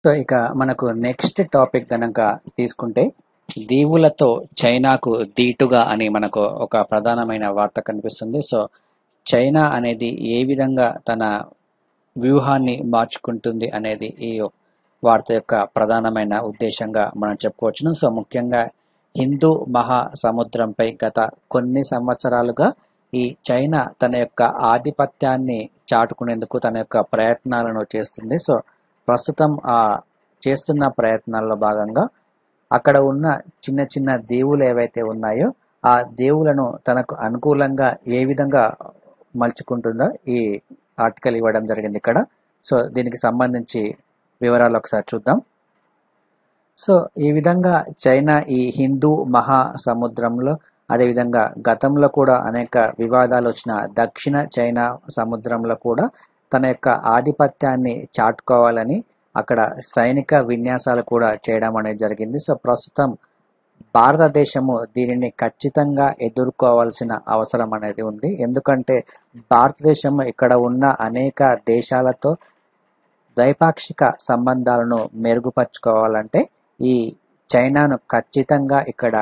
సో ఇక మనకు నెక్స్ట్ టాపిక్ గనక తీసుకుంటే దీవులతో చైనాకు దీటుగా అని మనకు ఒక ప్రధానమైన వార్త కనిపిస్తుంది. సో చైనా అనేది ఏ విధంగా తన వ్యూహాన్ని మార్చుకుంటుంది అనేది ఈ వార్త యొక్క ప్రధానమైన ఉద్దేశంగా మనం చెప్పుకోవచ్చును. సో ముఖ్యంగా హిందూ మహాసముద్రంపై గత కొన్ని సంవత్సరాలుగా ఈ చైనా తన యొక్క ఆధిపత్యాన్ని చాటుకునేందుకు తన యొక్క ప్రయత్నాలను చేస్తుంది. సో ప్రస్తుతం ఆ చేస్తున్న ప్రయత్నాల్లో భాగంగా అక్కడ ఉన్న చిన్న చిన్న దీవులు ఏవైతే ఉన్నాయో ఆ దీవులను తనకు అనుకూలంగా ఏ విధంగా మలుచుకుంటుందో ఈ ఆర్టికల్ ఇవ్వడం జరిగింది ఇక్కడ. సో దీనికి సంబంధించి వివరాలు ఒకసారి చూద్దాం. సో ఈ విధంగా చైనా ఈ హిందూ మహాసముద్రంలో అదేవిధంగా గతంలో కూడా అనేక వివాదాలు వచ్చిన దక్షిణ చైనా సముద్రంలో కూడా తన యొక్క ఆధిపత్యాన్ని చాటుకోవాలని అక్కడ సైనిక విన్యాసాలు కూడా చేయడం అనేది జరిగింది. సో ప్రస్తుతం భారతదేశము దీనిని ఖచ్చితంగా ఎదుర్కోవాల్సిన అవసరం అనేది ఉంది. ఎందుకంటే భారతదేశము ఇక్కడ ఉన్న అనేక దేశాలతో ద్వైపాక్షిక సంబంధాలను మెరుగుపరుచుకోవాలంటే ఈ చైనాను ఖచ్చితంగా ఇక్కడ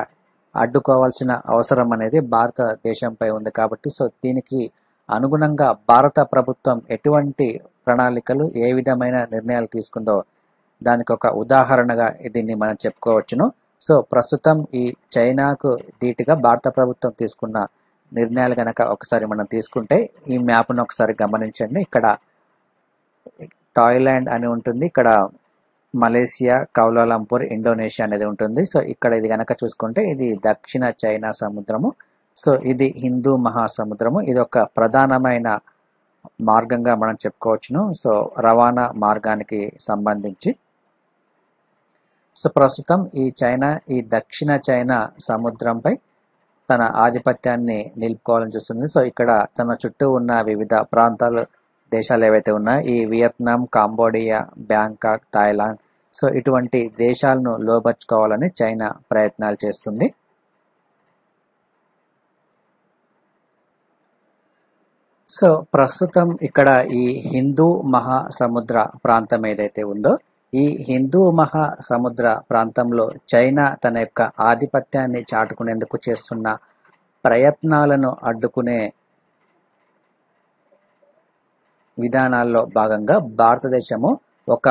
అడ్డుకోవాల్సిన అవసరం అనేది భారతదేశంపై ఉంది. కాబట్టి సో దీనికి అనుగుణంగా భారత ప్రభుత్వం ఎటువంటి ప్రణాళికలు ఏ విధమైన నిర్ణయాలు తీసుకుందో దానికి ఒక ఉదాహరణగా దీన్ని మనం చెప్పుకోవచ్చును. సో ప్రస్తుతం ఈ చైనాకు ధీటుగా భారత ప్రభుత్వం తీసుకున్న నిర్ణయాలు గనక ఒకసారి మనం తీసుకుంటే ఈ మ్యాప్ను ఒకసారి గమనించండి. ఇక్కడ థాయిలాండ్ అని ఉంటుంది, ఇక్కడ మలేసియా, కౌలాలంపూర్, ఇండోనేషియా అనేది ఉంటుంది. సో ఇక్కడ ఇది గనక చూసుకుంటే ఇది దక్షిణ చైనా సముద్రము, సో ఇది హిందూ మహాసముద్రము. ఇది ఒక ప్రధానమైన మార్గంగా మనం చెప్పుకోవచ్చును. సో రవాణా మార్గానికి సంబంధించి సో ప్రస్తుతం ఈ చైనా ఈ దక్షిణ చైనా సముద్రంపై తన ఆధిపత్యాన్ని నిలుపుకోవాలని చూస్తుంది. సో ఇక్కడ తన చుట్టూ ఉన్న వివిధ ప్రాంతాలు దేశాలు ఏవైతే ఉన్నాయో ఈ Vietnam, Cambodia, Bangkok, Thailand so ఇటువంటి దేశాలను లోబర్చుకోవాలని చైనా ప్రయత్నాలు చేస్తుంది. సో ప్రస్తుతం ఇక్కడ ఈ హిందూ మహాసముద్ర ప్రాంతం ఏదైతే ఉందో ఈ హిందూ మహాసముద్ర ప్రాంతంలో చైనా తన యొక్క ఆధిపత్యాన్ని చాటుకునేందుకు చేస్తున్న ప్రయత్నాలను అడ్డుకునే విధానాల్లో భాగంగా భారతదేశము ఒక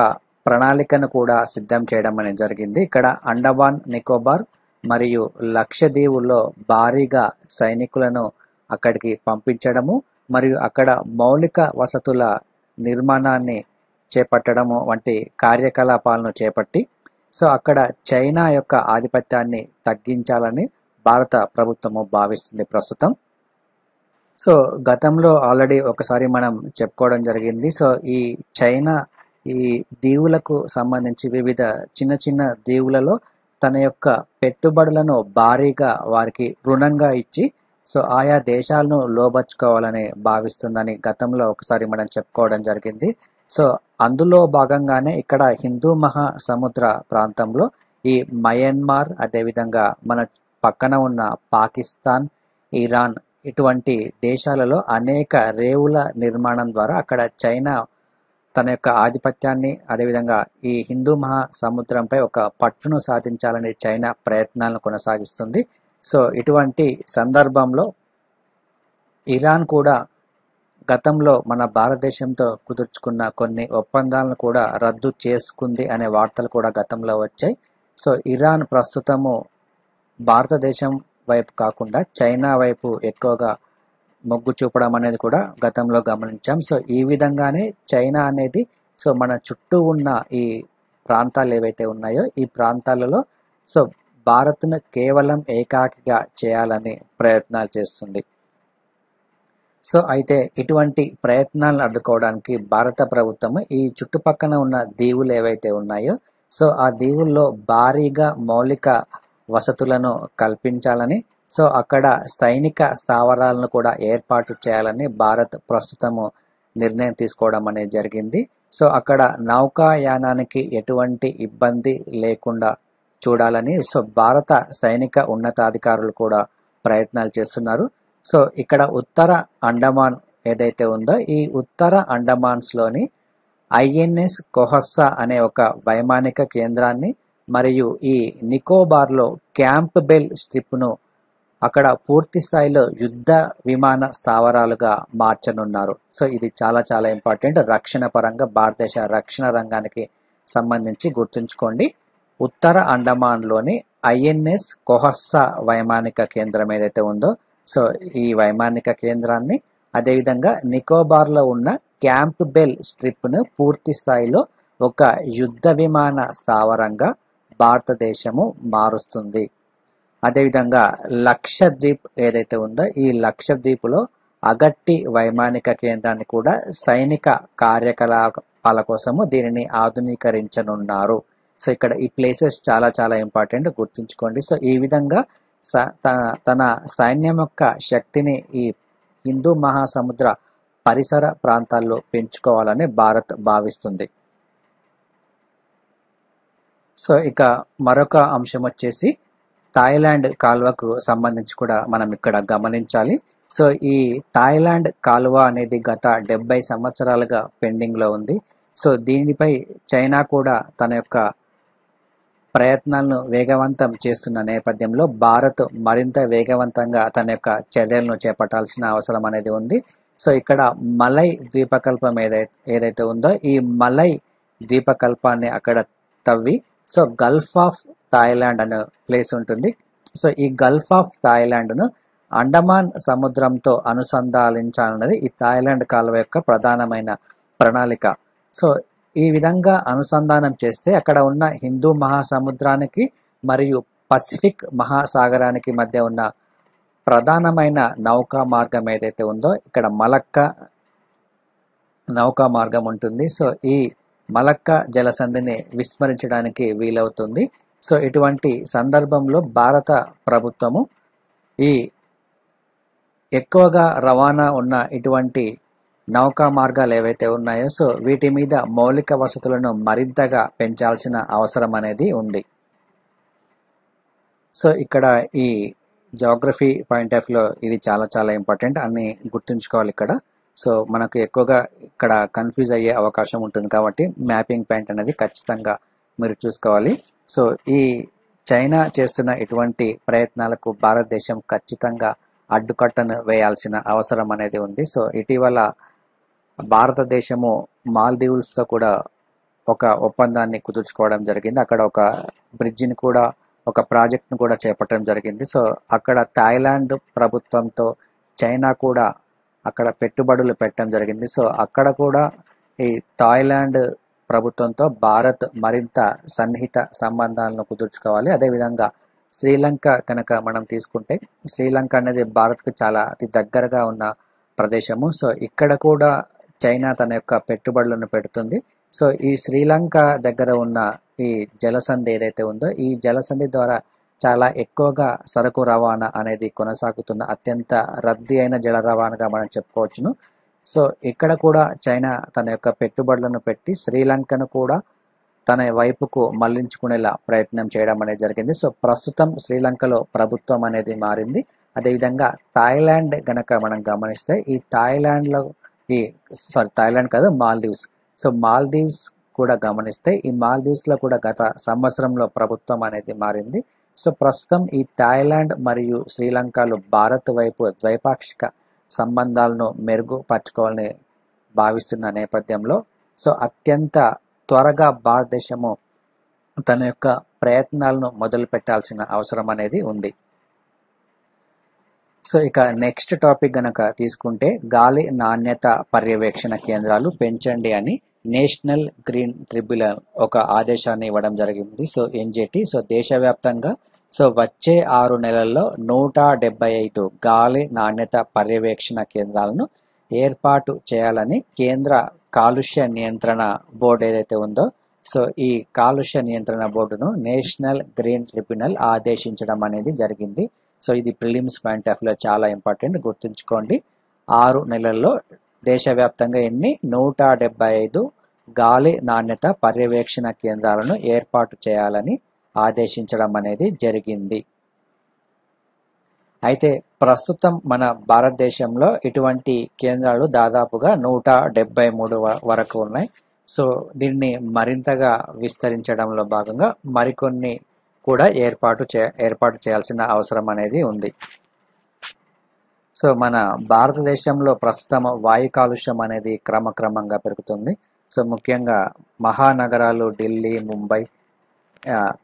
ప్రణాళికను కూడా సిద్ధం చేయడం అనేది జరిగింది. ఇక్కడ అండమాన్ నికోబార్ మరియు లక్షద్వీపుల్లో భారీగా సైనికులను అక్కడికి పంపించడము మరియు అక్కడ మౌలిక వసతుల నిర్మాణాన్ని చేపట్టడము వంటి కార్యకలాపాలను చేపట్టి సో అక్కడ చైనా యొక్క ఆధిపత్యాన్ని తగ్గించాలని భారత ప్రభుత్వము భావిస్తుంది ప్రస్తుతం. సో గతంలో ఆల్రెడీ ఒకసారి మనం చెప్పుకోవడం జరిగింది. సో ఈ చైనా ఈ దీవులకు సంబంధించి వివిధ చిన్న చిన్న దీవులలో తన యొక్క పెట్టుబడులను భారీగా వారికి రుణంగా ఇచ్చి సో ఆయా దేశాలను లోబర్చుకోవాలని భావిస్తుందని గతంలో ఒకసారి మనం చెప్పుకోవడం జరిగింది. సో అందులో భాగంగానే ఇక్కడ హిందూ మహాసముద్ర ప్రాంతంలో ఈ మయన్మార్ అదేవిధంగా మన పక్కన ఉన్న పాకిస్తాన్, ఇరాన్ ఇటువంటి దేశాలలో అనేక రేవుల నిర్మాణం ద్వారా అక్కడ చైనా తన యొక్క ఆధిపత్యాన్ని అదేవిధంగా ఈ హిందూ మహాసముద్రంపై ఒక పట్టును సాధించాలని చైనా ప్రయత్నాలను కొనసాగిస్తుంది. సో ఇటువంటి సందర్భంలో ఇరాన్ కూడా గతంలో మన భారతదేశంతో కుదుర్చుకున్న కొన్ని ఒప్పందాలను కూడా రద్దు చేసుకుంది అనే వార్తలు కూడా గతంలో వచ్చాయి. సో ఇరాన్ ప్రస్తుతము భారతదేశం వైపు కాకుండా చైనా వైపు ఎక్కువగా మొగ్గు చూపడం అనేది కూడా గతంలో గమనించాం. సో ఈ విధంగానే చైనా అనేది సో మన చుట్టూ ఉన్న ఈ ప్రాంతాలు ఏవైతే ఉన్నాయో ఈ ప్రాంతాలలో సో భారత్ను కేవలం ఏకాకిగా చేయాలని ప్రయత్నాలు చేస్తుంది. సో అయితే ఇటువంటి ప్రయత్నాలను అడ్డుకోవడానికి భారత ప్రభుత్వం ఈ చుట్టుపక్కన ఉన్న దీవులు ఏవైతే ఉన్నాయో సో ఆ దీవుల్లో భారీగా మౌలిక వసతులను కల్పించాలని, సో అక్కడ సైనిక స్థావరాలను కూడా ఏర్పాటు చేయాలని భారత్ ప్రస్తుతము నిర్ణయం తీసుకోవడం అనేది జరిగింది. సో అక్కడ నౌకాయానానికి ఎటువంటి ఇబ్బంది లేకుండా చూడాలని సో భారత సైనిక ఉన్నతాధికారులు కూడా ప్రయత్నాలు చేస్తున్నారు. సో ఇక్కడ ఉత్తర అండమాన్ ఏదైతే ఉందో ఈ ఉత్తర అండమాన్స్లోని ఐఎన్ఎస్ కొహస్సా అనే ఒక వైమానిక కేంద్రాన్ని మరియు ఈ నికోబార్లో క్యాంప్ బెల్ స్ట్రిప్ను అక్కడ పూర్తి స్థాయిలో యుద్ధ విమాన స్థావరాలుగా మార్చనున్నారు. సో ఇది చాలా చాలా ఇంపార్టెంట్ రక్షణ పరంగా భారతదేశ రక్షణ రంగానికి సంబంధించి గుర్తుంచుకోండి. ఉత్తర అండమాన్లోని ఐఎన్ఎస్ కొహస్సా వైమానిక కేంద్రం ఏదైతే ఉందో సో ఈ వైమానిక కేంద్రాన్ని అదేవిధంగా నికోబార్లో ఉన్న క్యాంప్ బెల్ స్ట్రిప్ను పూర్తి స్థాయిలో ఒక యుద్ధ విమాన స్థావరంగా భారతదేశము మారుస్తుంది. అదేవిధంగా లక్షద్వీప్ ఏదైతే ఉందో ఈ లక్షద్వీప్లో అగట్టి వైమానిక కేంద్రాన్ని కూడా సైనిక కార్యకలాపాల కోసము దీనిని ఆధునీకరించనున్నారు. సో ఇక్కడ ఈ ప్లేసెస్ చాలా చాలా ఇంపార్టెంట్ గుర్తుంచుకోండి. సో ఈ విధంగా తన సైన్యం యొక్క శక్తిని ఈ హిందూ మహాసముద్ర పరిసర ప్రాంతాల్లో పెంచుకోవాలని భారత్ భావిస్తుంది. సో ఇక మరొక అంశం వచ్చేసి థాయిలాండ్ కాలువకు సంబంధించి కూడా మనం ఇక్కడ గమనించాలి. సో ఈ థాయిలాండ్ కాలువ అనేది గత 70 సంవత్సరాలుగా పెండింగ్లో ఉంది. సో దీనిపై చైనా కూడా తన యొక్క ప్రయత్నాలను వేగవంతం చేస్తున్న నేపథ్యంలో భారత్ మరింత వేగవంతంగా తన యొక్క చర్యలను చేపట్టాల్సిన అవసరం అనేది ఉంది. సో ఇక్కడ మలై ద్వీపకల్పం ఏదైతే ఉందో ఈ మలై ద్వీపకల్పాన్ని అక్కడ తవ్వి సో గల్ఫ్ ఆఫ్ థాయిలాండ్ అనే ప్లేస్ ఉంటుంది. సో ఈ గల్ఫ్ ఆఫ్ థాయిలాండ్ను అండమాన్ సముద్రంతో అనుసంధానించాలన్నది ఈ థాయిలాండ్ కాలువ యొక్క ప్రధానమైన ప్రణాళిక. సో ఈ విధంగా అనుసంధానం చేస్తే అక్కడ ఉన్న హిందూ మహాసముద్రానికి మరియు పసిఫిక్ మహాసాగరానికి మధ్య ఉన్న ప్రధానమైన నౌకా మార్గం ఏదైతే ఉందో ఇక్కడ మలక్కా నౌకా మార్గం ఉంటుంది. సో ఈ మలక్కా జలసంధిని విస్మరించడానికి వీలవుతుంది. సో ఇటువంటి సందర్భంలో భారత ప్రభుత్వము ఈ ఎక్కువగా రవాణా ఉన్న ఇటువంటి నౌకా మార్గాలు ఏవైతే ఉన్నాయో సో వీటి మీద మౌలిక వసతులను మరింతగా పెంచాల్సిన అవసరం అనేది ఉంది. సో ఇక్కడ ఈ జాగ్రఫీ పాయింట్ ఆఫ్ వ్యూలో ఇది చాలా చాలా ఇంపార్టెంట్ అని గుర్తుంచుకోవాలి ఇక్కడ. సో మనకు ఎక్కువగా ఇక్కడ కన్ఫ్యూజ్ అయ్యే అవకాశం ఉంటుంది కాబట్టి మ్యాపింగ్ పాయింట్ అనేది ఖచ్చితంగా మీరు చూసుకోవాలి. సో ఈ చైనా చేస్తున్న ఇటువంటి ప్రయత్నాలకు భారతదేశం ఖచ్చితంగా అడ్డుకట్టను వేయాల్సిన అవసరం అనేది ఉంది. సో ఇటీవల భారతదేశము మాల్దీవ్స్తో కూడా ఒక ఒప్పందాన్ని కుదుర్చుకోవడం జరిగింది. అక్కడ ఒక బ్రిడ్జిని కూడా ఒక ప్రాజెక్ట్ను కూడా చేపట్టడం జరిగింది. సో అక్కడ థాయిలాండ్ ప్రభుత్వంతో చైనా కూడా అక్కడ పెట్టుబడులు పెట్టడం జరిగింది. సో అక్కడ కూడా ఈ థాయిలాండ్ ప్రభుత్వంతో భారత్ మరింత సన్నిహిత సంబంధాలను కుదుర్చుకోవాలి. అదేవిధంగా శ్రీలంక కనుక మనం తీసుకుంటే శ్రీలంక అనేది భారత్కు చాలా అతి దగ్గరగా ఉన్న ప్రదేశము. సో ఇక్కడ కూడా చైనా తన యొక్క పెట్టుబడులను పెడుతుంది. సో ఈ శ్రీలంక దగ్గర ఉన్న ఈ జలసంధి ఏదైతే ఉందో ఈ జలసంధి ద్వారా చాలా ఎక్కువగా సరుకు రవాణా అనేది కొనసాగుతున్న అత్యంత రద్దీ అయిన జల రవాణాగా మనం చెప్పుకోవచ్చును. సో ఇక్కడ కూడా చైనా తన యొక్క పెట్టుబడులను పెట్టి శ్రీలంకను కూడా తన వైపుకు మళ్లించుకునేలా ప్రయత్నం చేయడం అనేది జరిగింది. సో ప్రస్తుతం శ్రీలంకలో ప్రభుత్వం అనేది మారింది. అదేవిధంగా థాయిలాండ్ గనక మనం గమనిస్తే ఈ థాయిలాండ్లో థాయిలాండ్ కాదు మాల్దీవ్స్. సో మాల్దీవ్స్ కూడా గమనిస్తే ఈ మాల్దీవ్స్లో కూడా గత సంవత్సరంలో ప్రభుత్వం అనేది మారింది. సో ప్రస్తుతం ఈ థాయిలాండ్ మరియు శ్రీలంకలు భారత్ వైపు ద్వైపాక్షిక సంబంధాలను మెరుగుపరచుకోవాలని భావిస్తున్న నేపథ్యంలో సో అత్యంత త్వరగా భారతదేశము తన యొక్క ప్రయత్నాలను మొదలు పెట్టాల్సిన అవసరం అనేది ఉంది. సో ఇక నెక్స్ట్ టాపిక్ గనక తీసుకుంటే గాలి నాణ్యత పర్యవేక్షణ కేంద్రాలు పెంచండి అని నేషనల్ గ్రీన్ ట్రిబ్యునల్ ఒక ఆదేశాన్ని ఇవ్వడం జరిగింది. So NGT. సో దేశవ్యాప్తంగా సో వచ్చే 6 నెలల్లో 175 గాలి నాణ్యత పర్యవేక్షణ కేంద్రాలను ఏర్పాటు చేయాలని కేంద్ర కాలుష్య నియంత్రణ బోర్డు ఏదైతే ఉందో, సో ఈ కాలుష్య నియంత్రణ బోర్డును నేషనల్ గ్రీన్ ట్రిబ్యునల్ ఆదేశించడం అనేది జరిగింది. సో ఇది ప్రిలిమ్స్ పాయింట్ ఆఫ్ లో చాలా ఇంపార్టెంట్, గుర్తుంచుకోండి. 6 నెలల్లో దేశవ్యాప్తంగా 175 గాలి నాణ్యత పర్యవేక్షణ కేంద్రాలను ఏర్పాటు చేయాలని ఆదేశించడం అనేది జరిగింది. అయితే ప్రస్తుతం మన భారతదేశంలో ఇటువంటి కేంద్రాలు దాదాపుగా 173 వరకు ఉన్నాయి. సో దీన్ని మరింతగా విస్తరించడంలో భాగంగా మరికొన్ని కూడా ఏర్పాటు చేయాల్సిన అవసరం అనేది ఉంది. సో మన భారతదేశంలో ప్రస్తుతం వాయు కాలుష్యం అనేది క్రమక్రమంగా పెరుగుతుంది. సో ముఖ్యంగా మహానగరాలు ఢిల్లీ, ముంబై,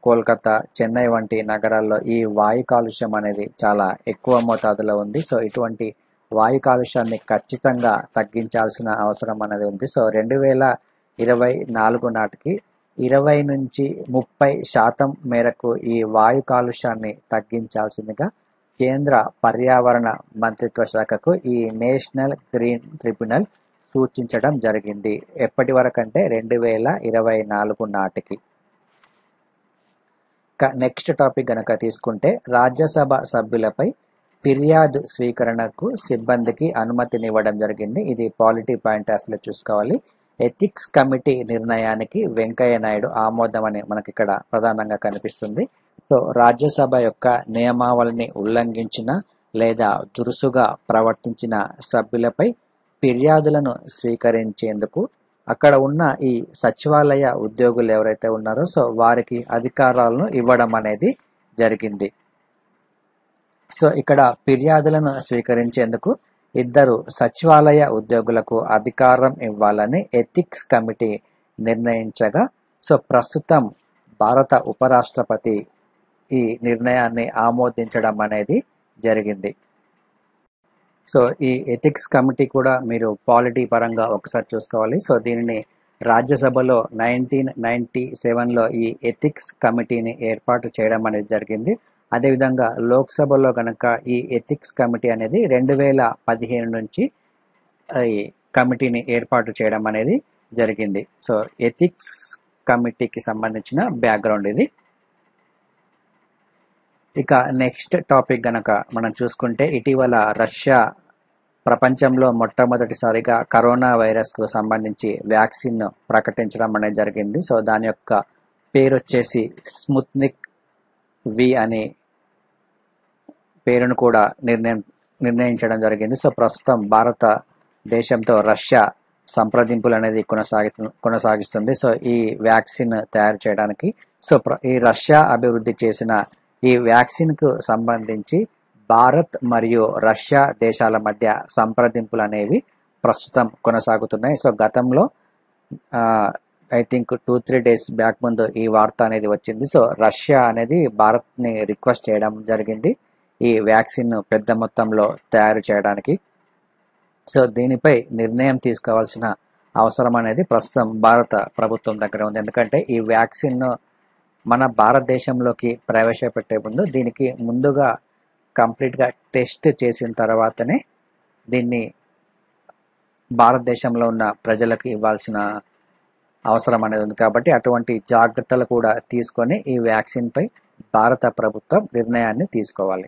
కోల్కతా, చెన్నై వంటి నగరాల్లో ఈ వాయు కాలుష్యం అనేది చాలా ఎక్కువ మోతాదులో ఉంది. సో ఇటువంటి వాయు కాలుష్యాన్ని ఖచ్చితంగా తగ్గించాల్సిన అవసరం అనేది ఉంది. సో 2024 నాటికి 20 నుంచి 30% మేరకు ఈ వాయు కాలుష్యాన్ని తగ్గించాల్సిందిగా కేంద్ర పర్యావరణ మంత్రిత్వ శాఖకు ఈ నేషనల్ గ్రీన్ ట్రిబ్యునల్ సూచించడం జరిగింది. ఎప్పటి వరకు అంటే 2024 నాటికి. నెక్స్ట్ టాపిక్ గనక తీసుకుంటే, రాజ్యసభ సభ్యులపై ఫిర్యాదు స్వీకరణకు సిబ్బందికి అనుమతినివ్వడం జరిగింది. ఇది పాలిటీ పాయింట్ ఆఫ్ లో చూసుకోవాలి. ఎథిక్స్ కమిటీ నిర్ణయానికి వెంకయ్య నాయుడు ఆమోదం అని మనకి ఇక్కడ ప్రధానంగా కనిపిస్తుంది. సో రాజ్యసభ యొక్క నియమావళిని ఉల్లంఘించిన లేదా దురుసుగా ప్రవర్తించిన సభ్యులపై ఫిర్యాదులను స్వీకరించేందుకు అక్కడ ఉన్న ఈ సచివాలయ ఉద్యోగులు ఎవరైతే ఉన్నారో సో వారికి అధికారాలను ఇవ్వడం అనేది జరిగింది. సో ఇక్కడ ఫిర్యాదులను స్వీకరించేందుకు 2 సచివాలయ ఉద్యోగులకు అధికారం ఇవ్వాలని ఎథిక్స్ కమిటీ నిర్ణయించగా, సో ప్రస్తుతం భారత ఉపరాష్ట్రపతి ఈ నిర్ణయాన్ని ఆమోదించడం అనేది జరిగింది. సో ఈ ఎథిక్స్ కమిటీ కూడా మీరు పాలిటీ పరంగా ఒకసారి చూసుకోవాలి. సో దీనిని రాజ్యసభలో 1997లో ఈ ఎథిక్స్ కమిటీని ఏర్పాటు చేయడం అనేది జరిగింది. అదేవిధంగా లోక్సభలో కనుక ఈ ఎథిక్స్ కమిటీ అనేది 2015 నుంచి ఈ కమిటీని ఏర్పాటు చేయడం అనేది జరిగింది. సో ఎథిక్స్ కమిటీకి సంబంధించిన బ్యాక్గ్రౌండ్ ఇది. ఇక నెక్స్ట్ టాపిక్ గనక మనం చూసుకుంటే, ఇటీవల రష్యా ప్రపంచంలో మొట్టమొదటిసారిగా కరోనా వైరస్ కు సంబంధించి వ్యాక్సిన్ ప్రకటించడం అనేది జరిగింది. సో దాని యొక్క పేరు వచ్చేసి స్పుత్నిక్ వి అనే పేరును కూడా నిర్ణయించడం జరిగింది. సో ప్రస్తుతం భారతదేశంతో రష్యా సంప్రదింపులు అనేది కొనసాగిస్తుంది. సో ఈ వ్యాక్సిన్ తయారు చేయడానికి సో ఈ రష్యా అభివృద్ధి చేసిన ఈ వ్యాక్సిన్ కు సంబంధించి భారత్ మరియు రష్యా దేశాల మధ్య సంప్రదింపులు అనేవి ప్రస్తుతం కొనసాగుతున్నాయి. సో గతంలో ఐ థింక్ 2-3 డేస్ బ్యాక్ ముందు ఈ వార్త అనేది వచ్చింది. సో రష్యా అనేది భారత్ ని రిక్వెస్ట్ చేయడం జరిగింది ఈ వ్యాక్సిన్ పెద్ద మొత్తంలో తయారు చేయడానికి. సో దీనిపై నిర్ణయం తీసుకోవాల్సిన అవసరం అనేది ప్రస్తుతం భారత ప్రభుత్వం దగ్గర ఉంది. ఎందుకంటే ఈ వ్యాక్సిన్ మన భారతదేశంలోకి ప్రవేశపెట్టే ముందు దీనికి ముందుగా కంప్లీట్గా టెస్ట్ చేసిన తర్వాతనే దీన్ని భారతదేశంలో ఉన్న ప్రజలకు ఇవ్వాల్సిన అవసరం అనేది ఉంది. కాబట్టి అటువంటి జాగ్రత్తలు కూడా తీసుకొని ఈ వ్యాక్సిన్ పై భారత ప్రభుత్వం నిర్ణయాన్ని తీసుకోవాలి.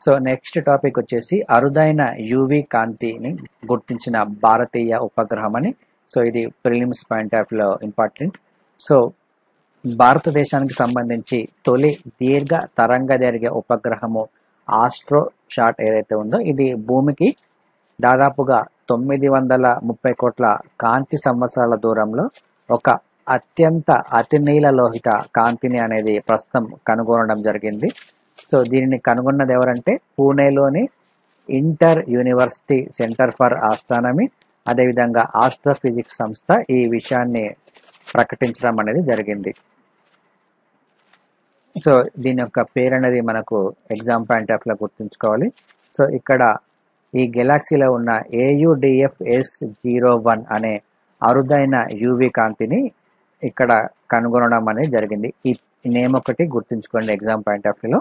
సో నెక్స్ట్ టాపిక్ వచ్చేసి అరుదైన యూవి కాంతిని గుర్తించిన భారతీయ ఉపగ్రహం అని. సో ఇది ప్రిలిమ్స్ పాయింట్ ఆఫ్ లో ఇంపార్టెంట్. సో భారతదేశానికి సంబంధించి తొలి దీర్ఘ తరంగదైర్ఘ్య ఉపగ్రహము ఆస్ట్రోసాట్ ఏదైతే ఉందో ఇది భూమికి దాదాపుగా 930 కోట్ల కాంతి సంవత్సరాల దూరంలో ఒక అత్యంత అతినీల లోహిత కాంతిని అనేది ప్రస్తుతం కనుగొనడం జరిగింది. సో దీనిని కనుగొన్నది ఎవరంటే పూణేలోని inter university centre for astronomy, అదేవిధంగా ఆస్ట్రోఫిజిక్స్ సంస్థ ఈ విషయాన్ని ప్రకటించడం అనేది జరిగింది. సో దీని యొక్క పేరు అనేది మనకు ఎగ్జామ్ పాయింట్ ఆఫ్ లో గుర్తుంచుకోవాలి. సో ఇక్కడ ఈ గెలాక్సీలో ఉన్న AUDF-S01 అనే అరుదైన యూవి కాంతిని ఇక్కడ కనుగొనడం అనేది జరిగింది. ఈ నేమ్ ఒకటి గుర్తుంచుకోండి ఎగ్జామ్ పాయింట్ ఆఫ్ వ్యూలో.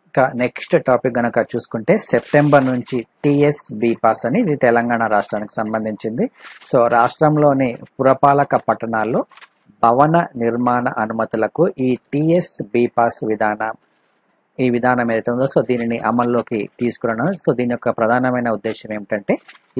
ఇంకా నెక్స్ట్ టాపిక్ గనక చూసుకుంటే సెప్టెంబర్ నుంచి టిఎస్ బి పాస్ అని, ఇది తెలంగాణ రాష్ట్రానికి సంబంధించింది. సో రాష్ట్రంలోని పురపాలక పట్టణాల్లో భవన నిర్మాణ అనుమతులకు ఈ టిఎస్ బి పాస్ ఈ విధానం ఏదైతే ఉందో సో దీనిని అమల్లోకి తీసుకురాను. సో దీని యొక్క ప్రధానమైన ఉద్దేశం ఏమిటంటే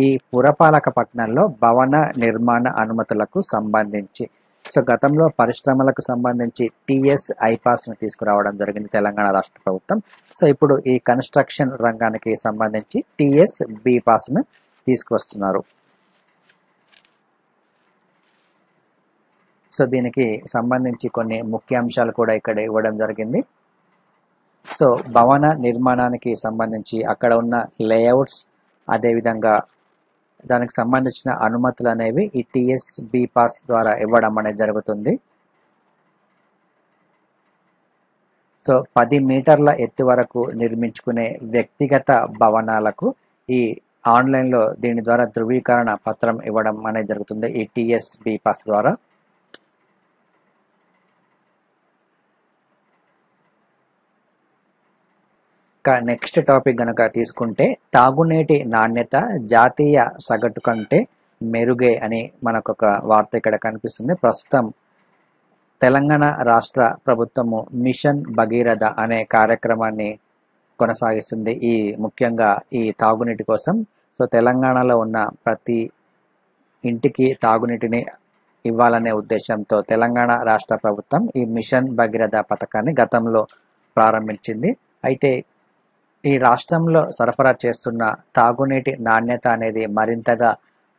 ఈ పురపాలక పట్టణాల్లో భవన నిర్మాణ అనుమతులకు సంబంధించి సో గతంలో పరిశ్రమలకు సంబంధించి టిఎస్ ఐపాస్ ను తీసుకురావడం జరిగింది తెలంగాణ రాష్ట్ర ప్రభుత్వం. సో ఇప్పుడు ఈ కన్స్ట్రక్షన్ రంగానికి సంబంధించి టిఎస్ బి పాస్ ను తీసుకువస్తున్నారు. సో దీనికి సంబంధించి కొన్ని ముఖ్యాంశాలు కూడా ఇక్కడ ఇవ్వడం జరిగింది. సో భవన నిర్మాణానికి సంబంధించి అక్కడ ఉన్న లేఅవుట్స్, అదేవిధంగా దానికి సంబంధించిన అనుమతులు అనేవి ఈ టిఎస్ బి పాస్ ద్వారా ఇవ్వడం అనేది జరుగుతుంది. సో 10 మీటర్ల ఎత్తు వరకు నిర్మించుకునే వ్యక్తిగత భవనాలకు ఈ ఆన్లైన్లో దీని ద్వారా ధృవీకరణ పత్రం ఇవ్వడం అనేది జరుగుతుంది ఈ టిఎస్ బి పాస్ ద్వారా. నెక్స్ట్ టాపిక్ గనక తీసుకుంటే తాగునీటి నాణ్యత జాతీయ సగటు కంటే మెరుగే అని మనకు ఒక వార్త ఇక్కడ కనిపిస్తుంది. ప్రస్తుతం తెలంగాణ రాష్ట్ర ప్రభుత్వము మిషన్ భగీరథ అనే కార్యక్రమాన్ని కొనసాగిస్తుంది ముఖ్యంగా ఈ తాగునీటి కోసం. సో తెలంగాణలో ఉన్న ప్రతి ఇంటికి తాగునీటిని ఇవ్వాలనే ఉద్దేశంతో తెలంగాణ రాష్ట్ర ప్రభుత్వం ఈ మిషన్ భగీరథ పథకాన్ని గతంలో ప్రారంభించింది. అయితే ఈ రాష్ట్రంలో సరఫరా చేస్తున్న తాగునీటి నాణ్యత అనేది మరింతగా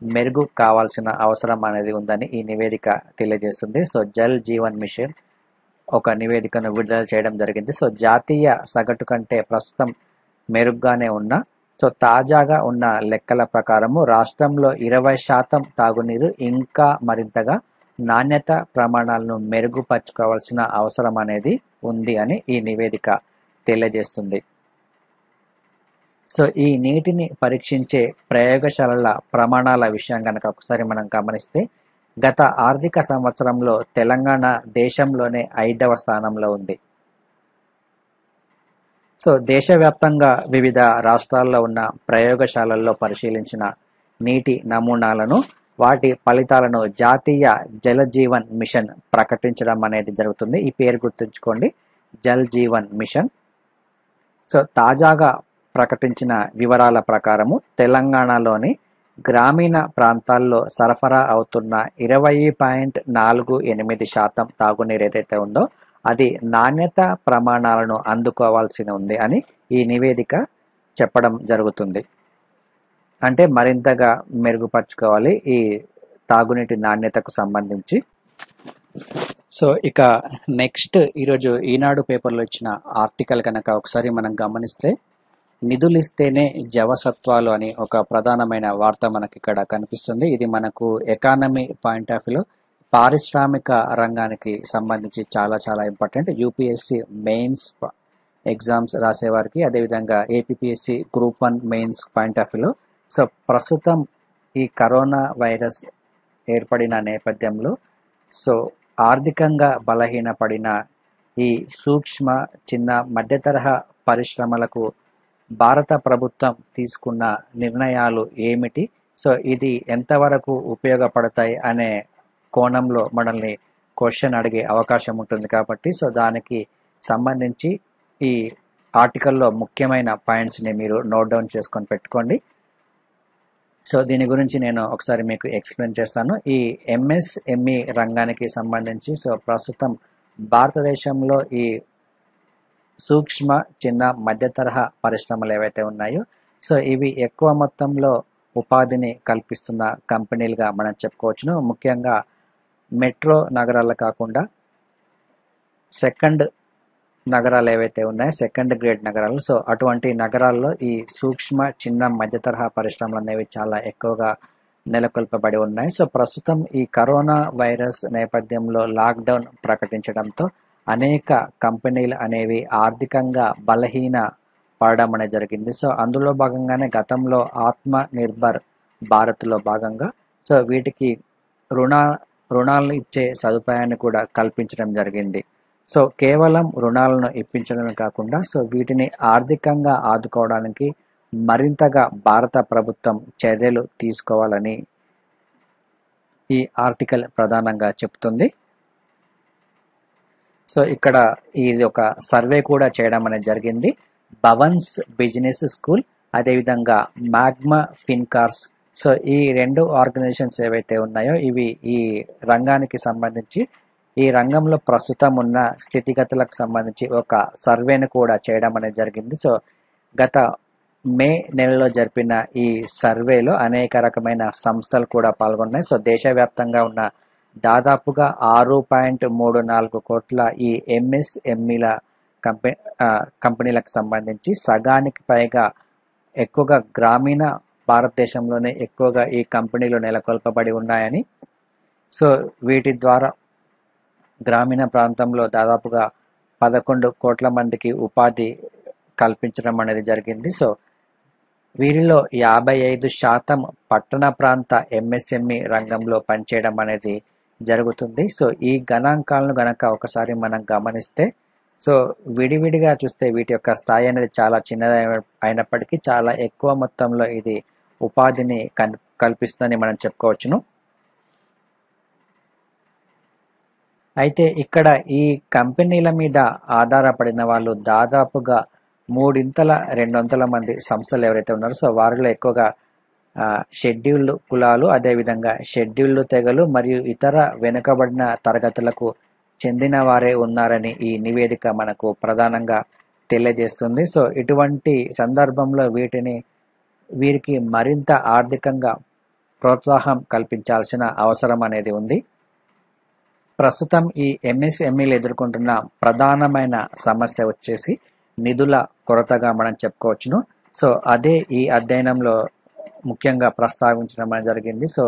మెరుగు కావాల్సిన అవసరం అనేది ఉందని ఈ నివేదిక తెలియజేస్తుంది. సో జల్ జీవన్ మిషన్ ఒక నివేదికను విడుదల చేయడం జరిగింది. సో జాతీయ సగటు కంటే ప్రస్తుతం మెరుగ్గానే ఉన్న సో తాజాగా ఉన్న లెక్కల ప్రకారము రాష్ట్రంలో 20% తాగునీరు ఇంకా మరింతగా నాణ్యత ప్రమాణాలను మెరుగుపరుచుకోవాల్సిన అవసరం అనేది ఉంది అని ఈ నివేదిక తెలియజేస్తుంది. సో ఈ నీటిని పరీక్షించే ప్రయోగశాలల ప్రమాణాల విషయం కనుక ఒకసారి మనం గమనిస్తే గత ఆర్థిక సంవత్సరంలో తెలంగాణ దేశంలోనే 5వ స్థానంలో ఉంది. సో దేశవ్యాప్తంగా వివిధ రాష్ట్రాల్లో ఉన్న ప్రయోగశాలల్లో పరిశీలించిన నీటి నమూనాలను, వాటి ఫలితాలను జాతీయ జల జీవన్ మిషన్ ప్రకటించడం అనేది జరుగుతుంది. ఈ పేరు గుర్తుంచుకోండి, జల్ జీవన్ మిషన్. సో తాజాగా ప్రకటించిన వివరాల ప్రకారము తెలంగాణలోని గ్రామీణ ప్రాంతాల్లో సరఫరా అవుతున్న 20.48% తాగునీరు ఏదైతే ఉందో అది నాణ్యత ప్రమాణాలను అందుకోవాల్సి ఉంది అని ఈ నివేదిక చెప్పడం జరుగుతుంది. అంటే మరింతగా మెరుగుపరుచుకోవాలి ఈ తాగునీటి నాణ్యతకు సంబంధించి. సో ఇక నెక్స్ట్ ఈరోజు ఈనాడు పేపర్లో ఇచ్చిన ఆర్టికల్ కనుక ఒకసారి మనం గమనిస్తే నిధులిస్తేనే జవసత్వాలు అని ఒక ప్రధానమైన వార్త మనకి ఇక్కడ కనిపిస్తుంది. ఇది మనకు ఎకానమీ పాయింట్ ఆఫ్ వ్యూలో పారిశ్రామిక రంగానికి సంబంధించి చాలా చాలా ఇంపార్టెంట్. యూపీఎస్సి మెయిన్స్ ఎగ్జామ్స్ రాసేవారికి, అదేవిధంగా APSC group 1 mains point of వ్యూలో సో ప్రస్తుతం ఈ కరోనా వైరస్ ఏర్పడిన నేపథ్యంలో సో ఆర్థికంగా బలహీనపడిన ఈ సూక్ష్మ చిన్న మధ్య తరహా పరిశ్రమలకు భారత ప్రభుత్వం తీసుకున్న నిర్ణయాలు ఏమిటి, సో ఇది ఎంతవరకు ఉపయోగపడతాయి అనే కోణంలో మనల్ని క్వశ్చన్ అడిగే అవకాశం ఉంటుంది. కాబట్టి సో దానికి సంబంధించి ఈ ఆర్టికల్లో ముఖ్యమైన పాయింట్స్ని మీరు నోట్ డౌన్ చేసుకొని పెట్టుకోండి. సో దీని గురించి నేను ఒకసారి మీకు ఎక్స్ప్లెయిన్ చేస్తాను. ఈ ఎంఎస్ఎంఈ రంగానికి సంబంధించి సో ప్రస్తుతం భారతదేశంలో ఈ సూక్ష్మ చిన్న మధ్య తరహా పరిశ్రమలు ఏవైతే ఉన్నాయో సో ఇవి ఎక్కువ మొత్తంలో ఉపాధిని కల్పిస్తున్న కంపెనీలుగా మనం చెప్పుకోవచ్చును. ముఖ్యంగా మెట్రో నగరాలు కాకుండా సెకండ్ నగరాలు ఏవైతే ఉన్నాయో సెకండ్ గ్రేడ్ నగరాలు, సో అటువంటి నగరాల్లో ఈ సూక్ష్మ చిన్న మధ్య తరహా పరిశ్రమలు అనేవి చాలా ఎక్కువగా నెలకొల్పబడి ఉన్నాయి. సో ప్రస్తుతం ఈ కరోనా వైరస్ నేపథ్యంలో లాక్డౌన్ ప్రకటించడంతో అనేక కంపెనీలు అనేవి ఆర్థికంగా బలహీన పడడం అనేది జరిగింది. సో అందులో భాగంగానే గతంలో ఆత్మ నిర్భర్ భారత్లో భాగంగా సో వీటికి రుణ రుణాలను ఇచ్చే సదుపాయాన్ని కూడా కల్పించడం జరిగింది. సో కేవలం రుణాలను ఇప్పించడమే కాకుండా సో వీటిని ఆర్థికంగా ఆదుకోవడానికి మరింతగా భారత ప్రభుత్వం చర్యలు తీసుకోవాలని ఈ ఆర్టికల్ ప్రధానంగా చెప్తుంది. సో ఇక్కడ ఇది ఒక సర్వే కూడా చేయడం అనేది జరిగింది. భవన్స్ బిజినెస్ స్కూల్, అదేవిధంగా మ్యాగ్మా ఫిన్కార్స్. సో ఈ రెండు ఆర్గనైజేషన్స్ ఏవైతే ఉన్నాయో ఇవి ఈ రంగానికి సంబంధించి, ఈ రంగంలో ప్రస్తుతం ఉన్న స్థితిగతులకు సంబంధించి ఒక సర్వేను కూడా చేయడం అనేది జరిగింది. సో గత మే నెలలో జరిపిన ఈ సర్వేలో అనేక రకమైన సంస్థలు కూడా పాల్గొన్నాయి. సో దేశవ్యాప్తంగా ఉన్న దాదాపుగా 6.34 కోట్ల ఈ ఎంఎస్ఎంఈల కంపెనీలకు సంబంధించి సగానికి పైగా ఎక్కువగా గ్రామీణ భారతదేశంలోనే ఎక్కువగా ఈ కంపెనీలు నెలకొల్పబడి ఉన్నాయని, సో వీటి ద్వారా గ్రామీణ ప్రాంతంలో దాదాపుగా 11 కోట్ల మందికి ఉపాధి కల్పించడం అనేది జరిగింది. సో వీరిలో 55% పట్టణ ప్రాంత ఎంఎస్ఎంఈ రంగంలో పనిచేయడం అనేది జరుగుతుంది. సో ఈ గణాంకాలను గనక ఒకసారి మనం గమనిస్తే, సో విడివిడిగా చూస్తే వీటి యొక్క స్థాయి అనేది చాలా చిన్నది అయినప్పటికీ చాలా ఎక్కువ మొత్తంలో ఇది ఉపాధిని కల్పిస్తుందని మనం చెప్పుకోవచ్చును. అయితే ఇక్కడ ఈ కంపెనీల మీద ఆధారపడిన వాళ్ళు దాదాపుగా 3,200 మంది సంస్థలు ఎవరైతే ఉన్నారో సో వారిలో ఎక్కువగా షెడ్యూల్డ్ కులాలు, అదేవిధంగా షెడ్యూల్డ్ తెగలు మరియు ఇతర వెనుకబడిన తరగతులకు చెందిన వారే ఉన్నారని ఈ నివేదిక మనకు ప్రధానంగా తెలియజేస్తుంది. సో ఇటువంటి సందర్భంలో వీరికి మరింత ఆర్థికంగా ప్రోత్సాహం కల్పించాల్సిన అవసరం అనేది ఉంది. ప్రస్తుతం ఈ ఎంఎస్ఎంఈలు ఎదుర్కొంటున్న ప్రధానమైన సమస్య వచ్చేసి నిధుల కొరతగా మనం చెప్పుకోవచ్చును. సో అదే ఈ అధ్యయనంలో ముఖ్యంగా ప్రస్తావించడం అనేది జరిగింది. సో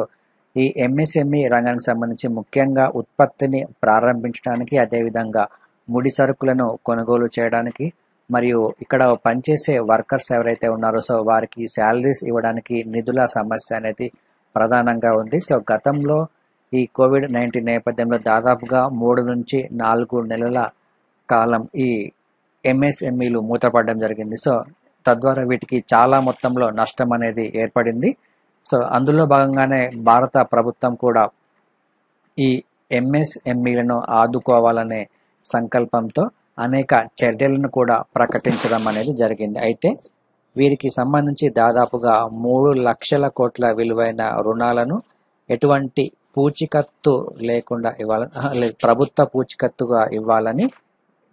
ఈ ఎంఎస్ఎంఈ రంగానికి సంబంధించి ముఖ్యంగా ఉత్పత్తిని ప్రారంభించడానికి, అదేవిధంగా ముడి సరుకులను కొనుగోలు చేయడానికి మరియు ఇక్కడ పనిచేసే వర్కర్స్ ఎవరైతే ఉన్నారో సో వారికి శాలరీస్ ఇవ్వడానికి నిధుల సమస్య అనేది ప్రధానంగా ఉంది. సో గతంలో ఈ కోవిడ్-19 నేపథ్యంలో దాదాపుగా 3 నుంచి 4 నెలల కాలం ఈ ఎంఎస్ఎంఈలు మూతపడడం జరిగింది. సో తద్వారా వీటికి చాలా మొత్తంలో నష్టం అనేది ఏర్పడింది. సో అందులో భాగంగానే భారత ప్రభుత్వం కూడా ఈ ఎంఎస్ఎంఈలను ఆదుకోవాలనే సంకల్పంతో అనేక చర్యలను కూడా ప్రకటించడం అనేది జరిగింది. అయితే వీరికి సంబంధించి దాదాపుగా 3 లక్షల కోట్ల విలువైన రుణాలను ఎటువంటి పూచికత్తు లేకుండా ఇవ్వాలని, ప్రభుత్వ పూచికత్తుగా ఇవ్వాలని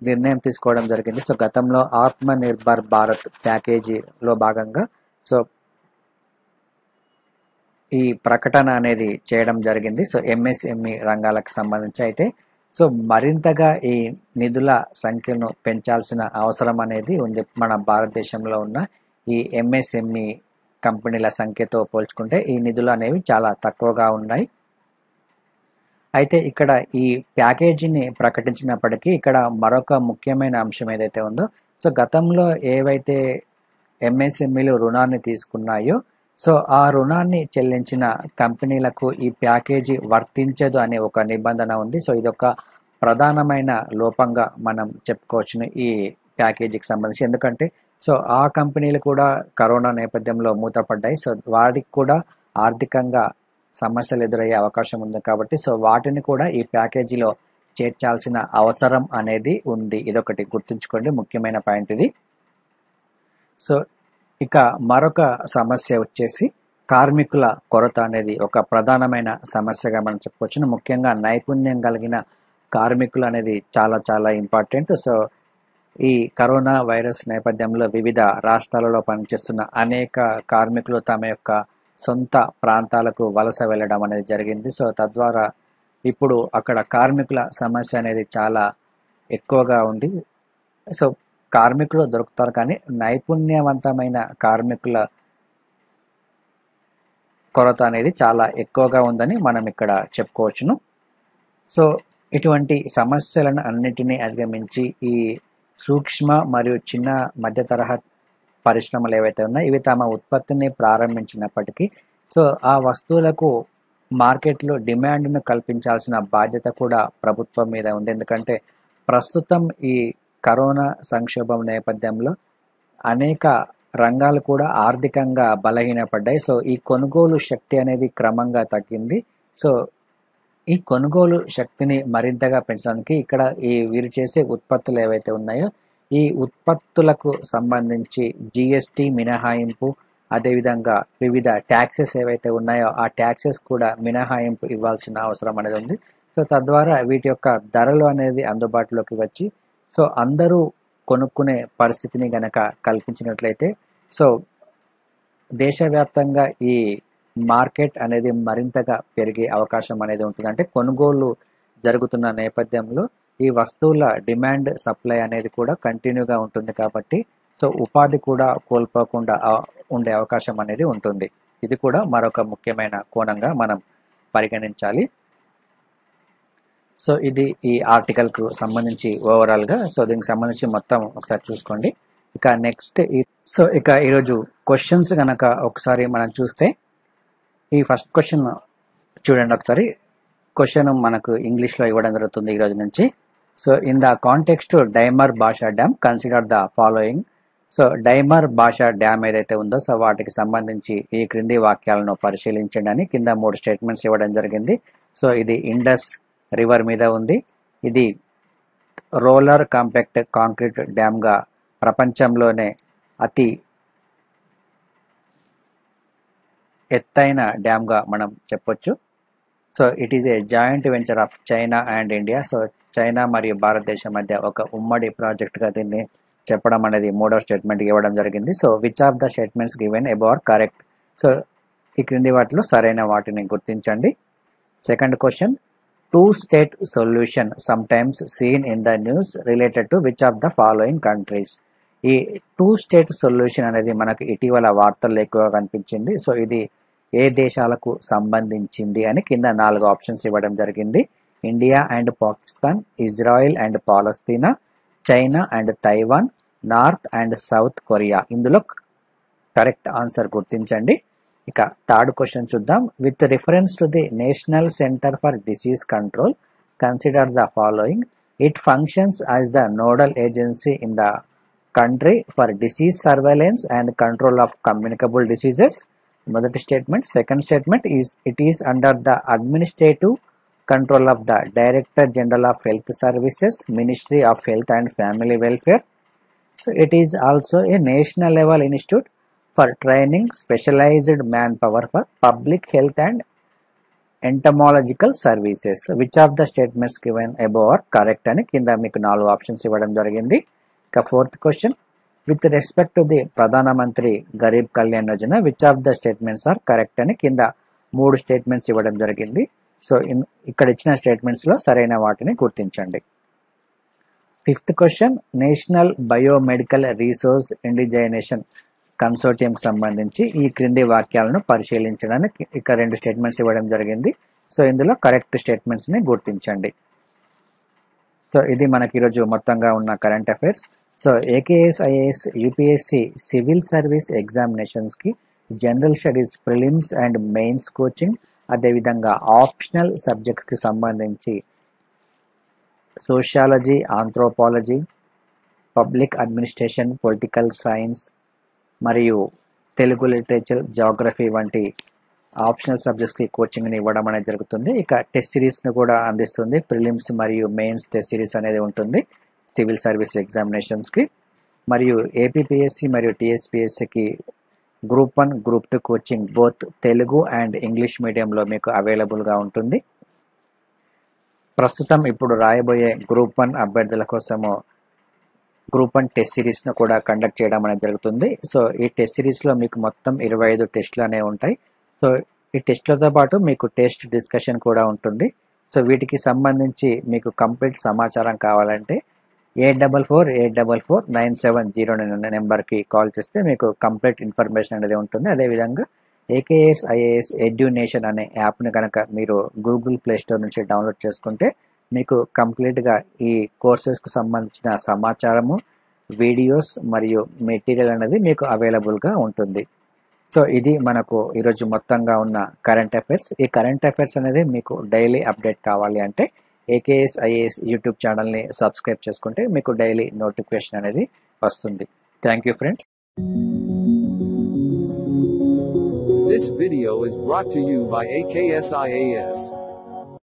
నిర్ణయం తీసుకోవడం జరిగింది. సో గతంలో ఆత్మ నిర్భర్ భారత్ ప్యాకేజీలో భాగంగా సో ఈ ప్రకటన అనేది చేయడం జరిగింది. సో ఎంఎస్ఎంఈ రంగాలకు సంబంధించి అయితే సో మరింతగా ఈ నిధుల సంఖ్యను పెంచాల్సిన అవసరం అనేది ఉంది. మన భారతదేశంలో ఉన్న ఈ ఎంఎస్ఎంఈ కంపెనీల సంఖ్యతో పోల్చుకుంటే ఈ నిధులు అనేవి చాలా తక్కువగా ఉన్నాయి. అయితే ఇక్కడ ఈ ప్యాకేజీని ప్రకటించినప్పటికీ ఇక్కడ మరొక ముఖ్యమైన అంశం ఏదైతే ఉందో, సో గతంలో ఏవైతే ఎంఎస్ఎంఈలు రుణాన్ని తీసుకున్నాయో సో ఆ రుణాన్ని చెల్లించిన కంపెనీలకు ఈ ప్యాకేజీ వర్తించదు అనే ఒక నిబంధన ఉంది. సో ఇదొక ప్రధానమైన లోపంగా మనం చెప్పుకోవచ్చును ఈ ప్యాకేజీకి సంబంధించి. ఎందుకంటే సో ఆ కంపెనీలు కూడా కరోనా నేపథ్యంలో మూతపడ్డాయి. సో వాటికి కూడా ఆర్థికంగా సమస్యలు ఎదురయ్యే అవకాశం ఉంది కాబట్టి సో వాటిని కూడా ఈ ప్యాకేజీలో చేర్చాల్సిన అవసరం అనేది ఉంది. ఇదొకటి గుర్తుంచుకోండి, ముఖ్యమైన పాయింట్ ఇది. సో ఇక మరొక సమస్య వచ్చేసి కార్మికుల కొరత అనేది ఒక ప్రధానమైన సమస్యగా మనం చెప్పుకోవచ్చు. ముఖ్యంగా నైపుణ్యం కలిగిన కార్మికులు అనేది చాలా చాలా ఇంపార్టెంట్. సో ఈ కరోనా వైరస్ నేపథ్యంలో వివిధ రాష్ట్రాలలో పనిచేస్తున్న అనేక కార్మికులు తమ యొక్క సొంత ప్రాంతాలకు వలస వెళ్ళడం అనేది జరిగింది. సో తద్వారా ఇప్పుడు అక్కడ కార్మికుల సమస్య అనేది చాలా ఎక్కువగా ఉంది. సో కార్మికులు దొరుకుతారు కానీ నైపుణ్యవంతమైన కార్మికుల కొరత అనేది చాలా ఎక్కువగా ఉందని మనం ఇక్కడ చెప్పుకోవచ్చును. సో ఇటువంటి సమస్యలను అన్నిటినీ అధిగమించి ఈ సూక్ష్మ మరియు చిన్న మధ్య తరహా పరిశ్రమలు ఏవైతే ఉన్నాయో ఇవి తమ ఉత్పత్తిని ప్రారంభించినప్పటికీ సో ఆ వస్తువులకు మార్కెట్లో డిమాండ్ను కల్పించాల్సిన బాధ్యత కూడా ప్రభుత్వం మీద ఉంది. ఎందుకంటే ప్రస్తుతం ఈ కరోనా సంక్షోభం నేపథ్యంలో అనేక రంగాలు కూడా ఆర్థికంగా బలహీనపడ్డాయి. సో ఈ కొనుగోలు శక్తి అనేది క్రమంగా తగ్గింది. సో ఈ కొనుగోలు శక్తిని మరింతగా పెంచడానికి ఇక్కడ వీరు చేసే ఉత్పత్తులు ఏవైతే ఉన్నాయో ఈ ఉత్పత్తులకు సంబంధించి జిఎస్టి మినహాయింపు, అదేవిధంగా వివిధ ట్యాక్సెస్ ఏవైతే ఉన్నాయో ఆ ట్యాక్సెస్ కూడా మినహాయింపు ఇవ్వాల్సిన అవసరం అనేది ఉంది. సో తద్వారా వీటి యొక్క ధరలు అనేది అందుబాటులోకి వచ్చి సో అందరూ కొనుక్కునే పరిస్థితిని గనక కల్పించినట్లయితే సో దేశవ్యాప్తంగా ఈ మార్కెట్ అనేది మరింతగా పెరిగే అవకాశం అనేది ఉంటుంది. అంటే కొనుగోలు జరుగుతున్న నేపథ్యంలో ఈ వస్తువుల డిమాండ్ సప్లై అనేది కూడా కంటిన్యూగా ఉంటుంది కాబట్టి సో ఉపాధి కూడా కోల్పోకుండా ఉండే అవకాశం అనేది ఉంటుంది. ఇది కూడా మరొక ముఖ్యమైన కోణంగా మనం పరిగణించాలి. సో ఇది ఈ ఆర్టికల్కు సంబంధించి ఓవరాల్గా. సో దీనికి సంబంధించి మొత్తం ఒకసారి చూసుకోండి. ఇక నెక్స్ట్ ఇక ఈరోజు క్వశ్చన్స్ కనుక ఒకసారి మనం చూస్తే ఈ ఫస్ట్ క్వశ్చన్ చూడండి ఒకసారి. క్వశ్చన్ మనకు ఇంగ్లీష్లో ఇవ్వడం జరుగుతుంది ఈరోజు నుంచి. So in the context Diamer Bhasha dam consider the following. So Diamer Bhasha dam ఏదైతే ఉందో సో వాటికి సంబంధించి ఈ క్రింది వాక్యాలను పరిశీలించండి అని కింద 3 స్టేట్మెంట్స్ ఇవ్వడం జరిగింది. సో ఇది ఇండస్ రివర్ మీద ఉంది. ఇది రోలర్ కాంపాక్ట్ కాంక్రీట్ డ్యామ్గా ప్రపంచంలోనే అతి ఎత్తైన డ్యామ్గా మనం చెప్పొచ్చు. So it is a joint venture of China and India. So China మరియు భారతదేశం మధ్య ఒక ఉమ్మడి ప్రాజెక్ట్గా దీన్ని చెప్పడం అనేది 3వ స్టేట్మెంట్ ఇవ్వడం జరిగింది. So which of the statements given about correct. So ఈ క్రింది వాటిలో సరైన వాటిని గుర్తించండి. Second question, 2-state solution sometimes seen in the news related to which of the following countries. ఈ 2-state solution అనేది మనకు ఇటీవల వార్తల్లో ఎక్కువగా కనిపించింది. సో ఇది ఏ దేశాలకు సంబంధించింది అని కింద 4 ఆప్షన్స్ ఇవ్వడం జరిగింది. India and Pakistan, Israel and Palestine, China and Taiwan, north and south Korea. ఇందులో కరెక్ట్ ఆన్సర్ గుర్తించండి. ఇక థర్డ్ క్వశ్చన్ చూద్దాం. With reference to the national centre for disease control consider the following. It functions as the nodal agency in the country for disease surveillance and control of communicable diseases. మొదటి statement. Second statement it is under the administrative control of the Director General of Health Services, Ministry of Health and Family Welfare. So it is also a national level institute for training specialized manpower for public health and entomological services. Which of the statements given above are correct అని కింద మీకు 4 options ఇవ్వడం జరిగింది. ఇక fourth question, with respect to the Pradhan Mantri Garib Kalyan Yojana which of the statements are correct అని కింద 3 statements ఇవ్వడం జరిగింది. సో ఇక్కడ ఇచ్చిన స్టేట్మెంట్స్లో సరైన వాటిని గుర్తించండి. Fifth question, national biomedical resource indigenisation కన్సోర్టియంకి సంబంధించి ఈ క్రింది వాక్యాలను పరిశీలించడానికి ఇక్కడ 2 స్టేట్మెంట్స్ ఇవ్వడం జరిగింది. సో ఇందులో కరెక్ట్ స్టేట్మెంట్స్ని గుర్తించండి. సో ఇది మనకి ఈరోజు మొత్తంగా ఉన్న current affairs. So AKS IAS UPSC civil service ఎగ్జామినేషన్స్కి general studies prelims and mains coaching, అదేవిధంగా ఆప్షనల్ సబ్జెక్ట్స్కి సంబంధించి sociology, anthropology, public administration, political science మరియు తెలుగు లిటరేచర్, జాగ్రఫీ వంటి ఆప్షనల్ సబ్జెక్ట్స్కి కోచింగ్ని ఇవ్వడం అనేది జరుగుతుంది. ఇక టెస్ట్ సిరీస్ను కూడా అందిస్తుంది. ప్రిలిమ్స్ మరియు మెయిన్స్ టెస్ట్ సిరీస్ అనేది ఉంటుంది సివిల్ సర్వీస్ ఎగ్జామినేషన్స్కి. మరియు ఏపీపీఎస్సి మరియు టీఎస్పీఎస్సికి group 1, group 2 coaching both Telugu and English మీడియంలో మీకు అవైలబుల్గా ఉంటుంది. ప్రస్తుతం ఇప్పుడు రాయబోయే గ్రూప్ 1 అభ్యర్థుల కోసము గ్రూప్ 1 టెస్ట్ సిరీస్ను కూడా కండక్ట్ చేయడం అనేది జరుగుతుంది. సో ఈ టెస్ట్ సిరీస్లో మీకు మొత్తం 25 టెస్టులు అనేవి ఉంటాయి. సో ఈ టెస్టులతో పాటు మీకు టెస్ట్ డిస్కషన్ కూడా ఉంటుంది. సో వీటికి సంబంధించి మీకు కంప్లీట్ సమాచారం కావాలంటే 8448449709 నెంబర్కి కాల్ చేస్తే మీకు కంప్లీట్ ఇన్ఫర్మేషన్ అనేది ఉంటుంది. అదేవిధంగా ఏకేఎస్ ఐఏఎస్ ఎడ్యునేషన్ అనే యాప్ని కనుక మీరు గూగుల్ ప్లే స్టోర్ నుంచి డౌన్లోడ్ చేసుకుంటే మీకు కంప్లీట్గా ఈ కోర్సెస్కి సంబంధించిన సమాచారము, వీడియోస్ మరియు మెటీరియల్ అనేది మీకు అవైలబుల్గా ఉంటుంది. సో ఇది మనకు ఈరోజు మొత్తంగా ఉన్న కరెంట్ అఫైర్స్. ఈ కరెంట్ అఫైర్స్ అనేది మీకు డైలీ అప్డేట్ కావాలి అంటే ఏకేఎస్ ఐఏఎస్ యూట్యూబ్ ఛానల్ని సబ్స్క్రైబ్ చేసుకుంటే మీకు డైలీ నోటిఫికేషన్ అనేది వస్తుంది. Thank you friends. This video is brought to you by AKS IAS.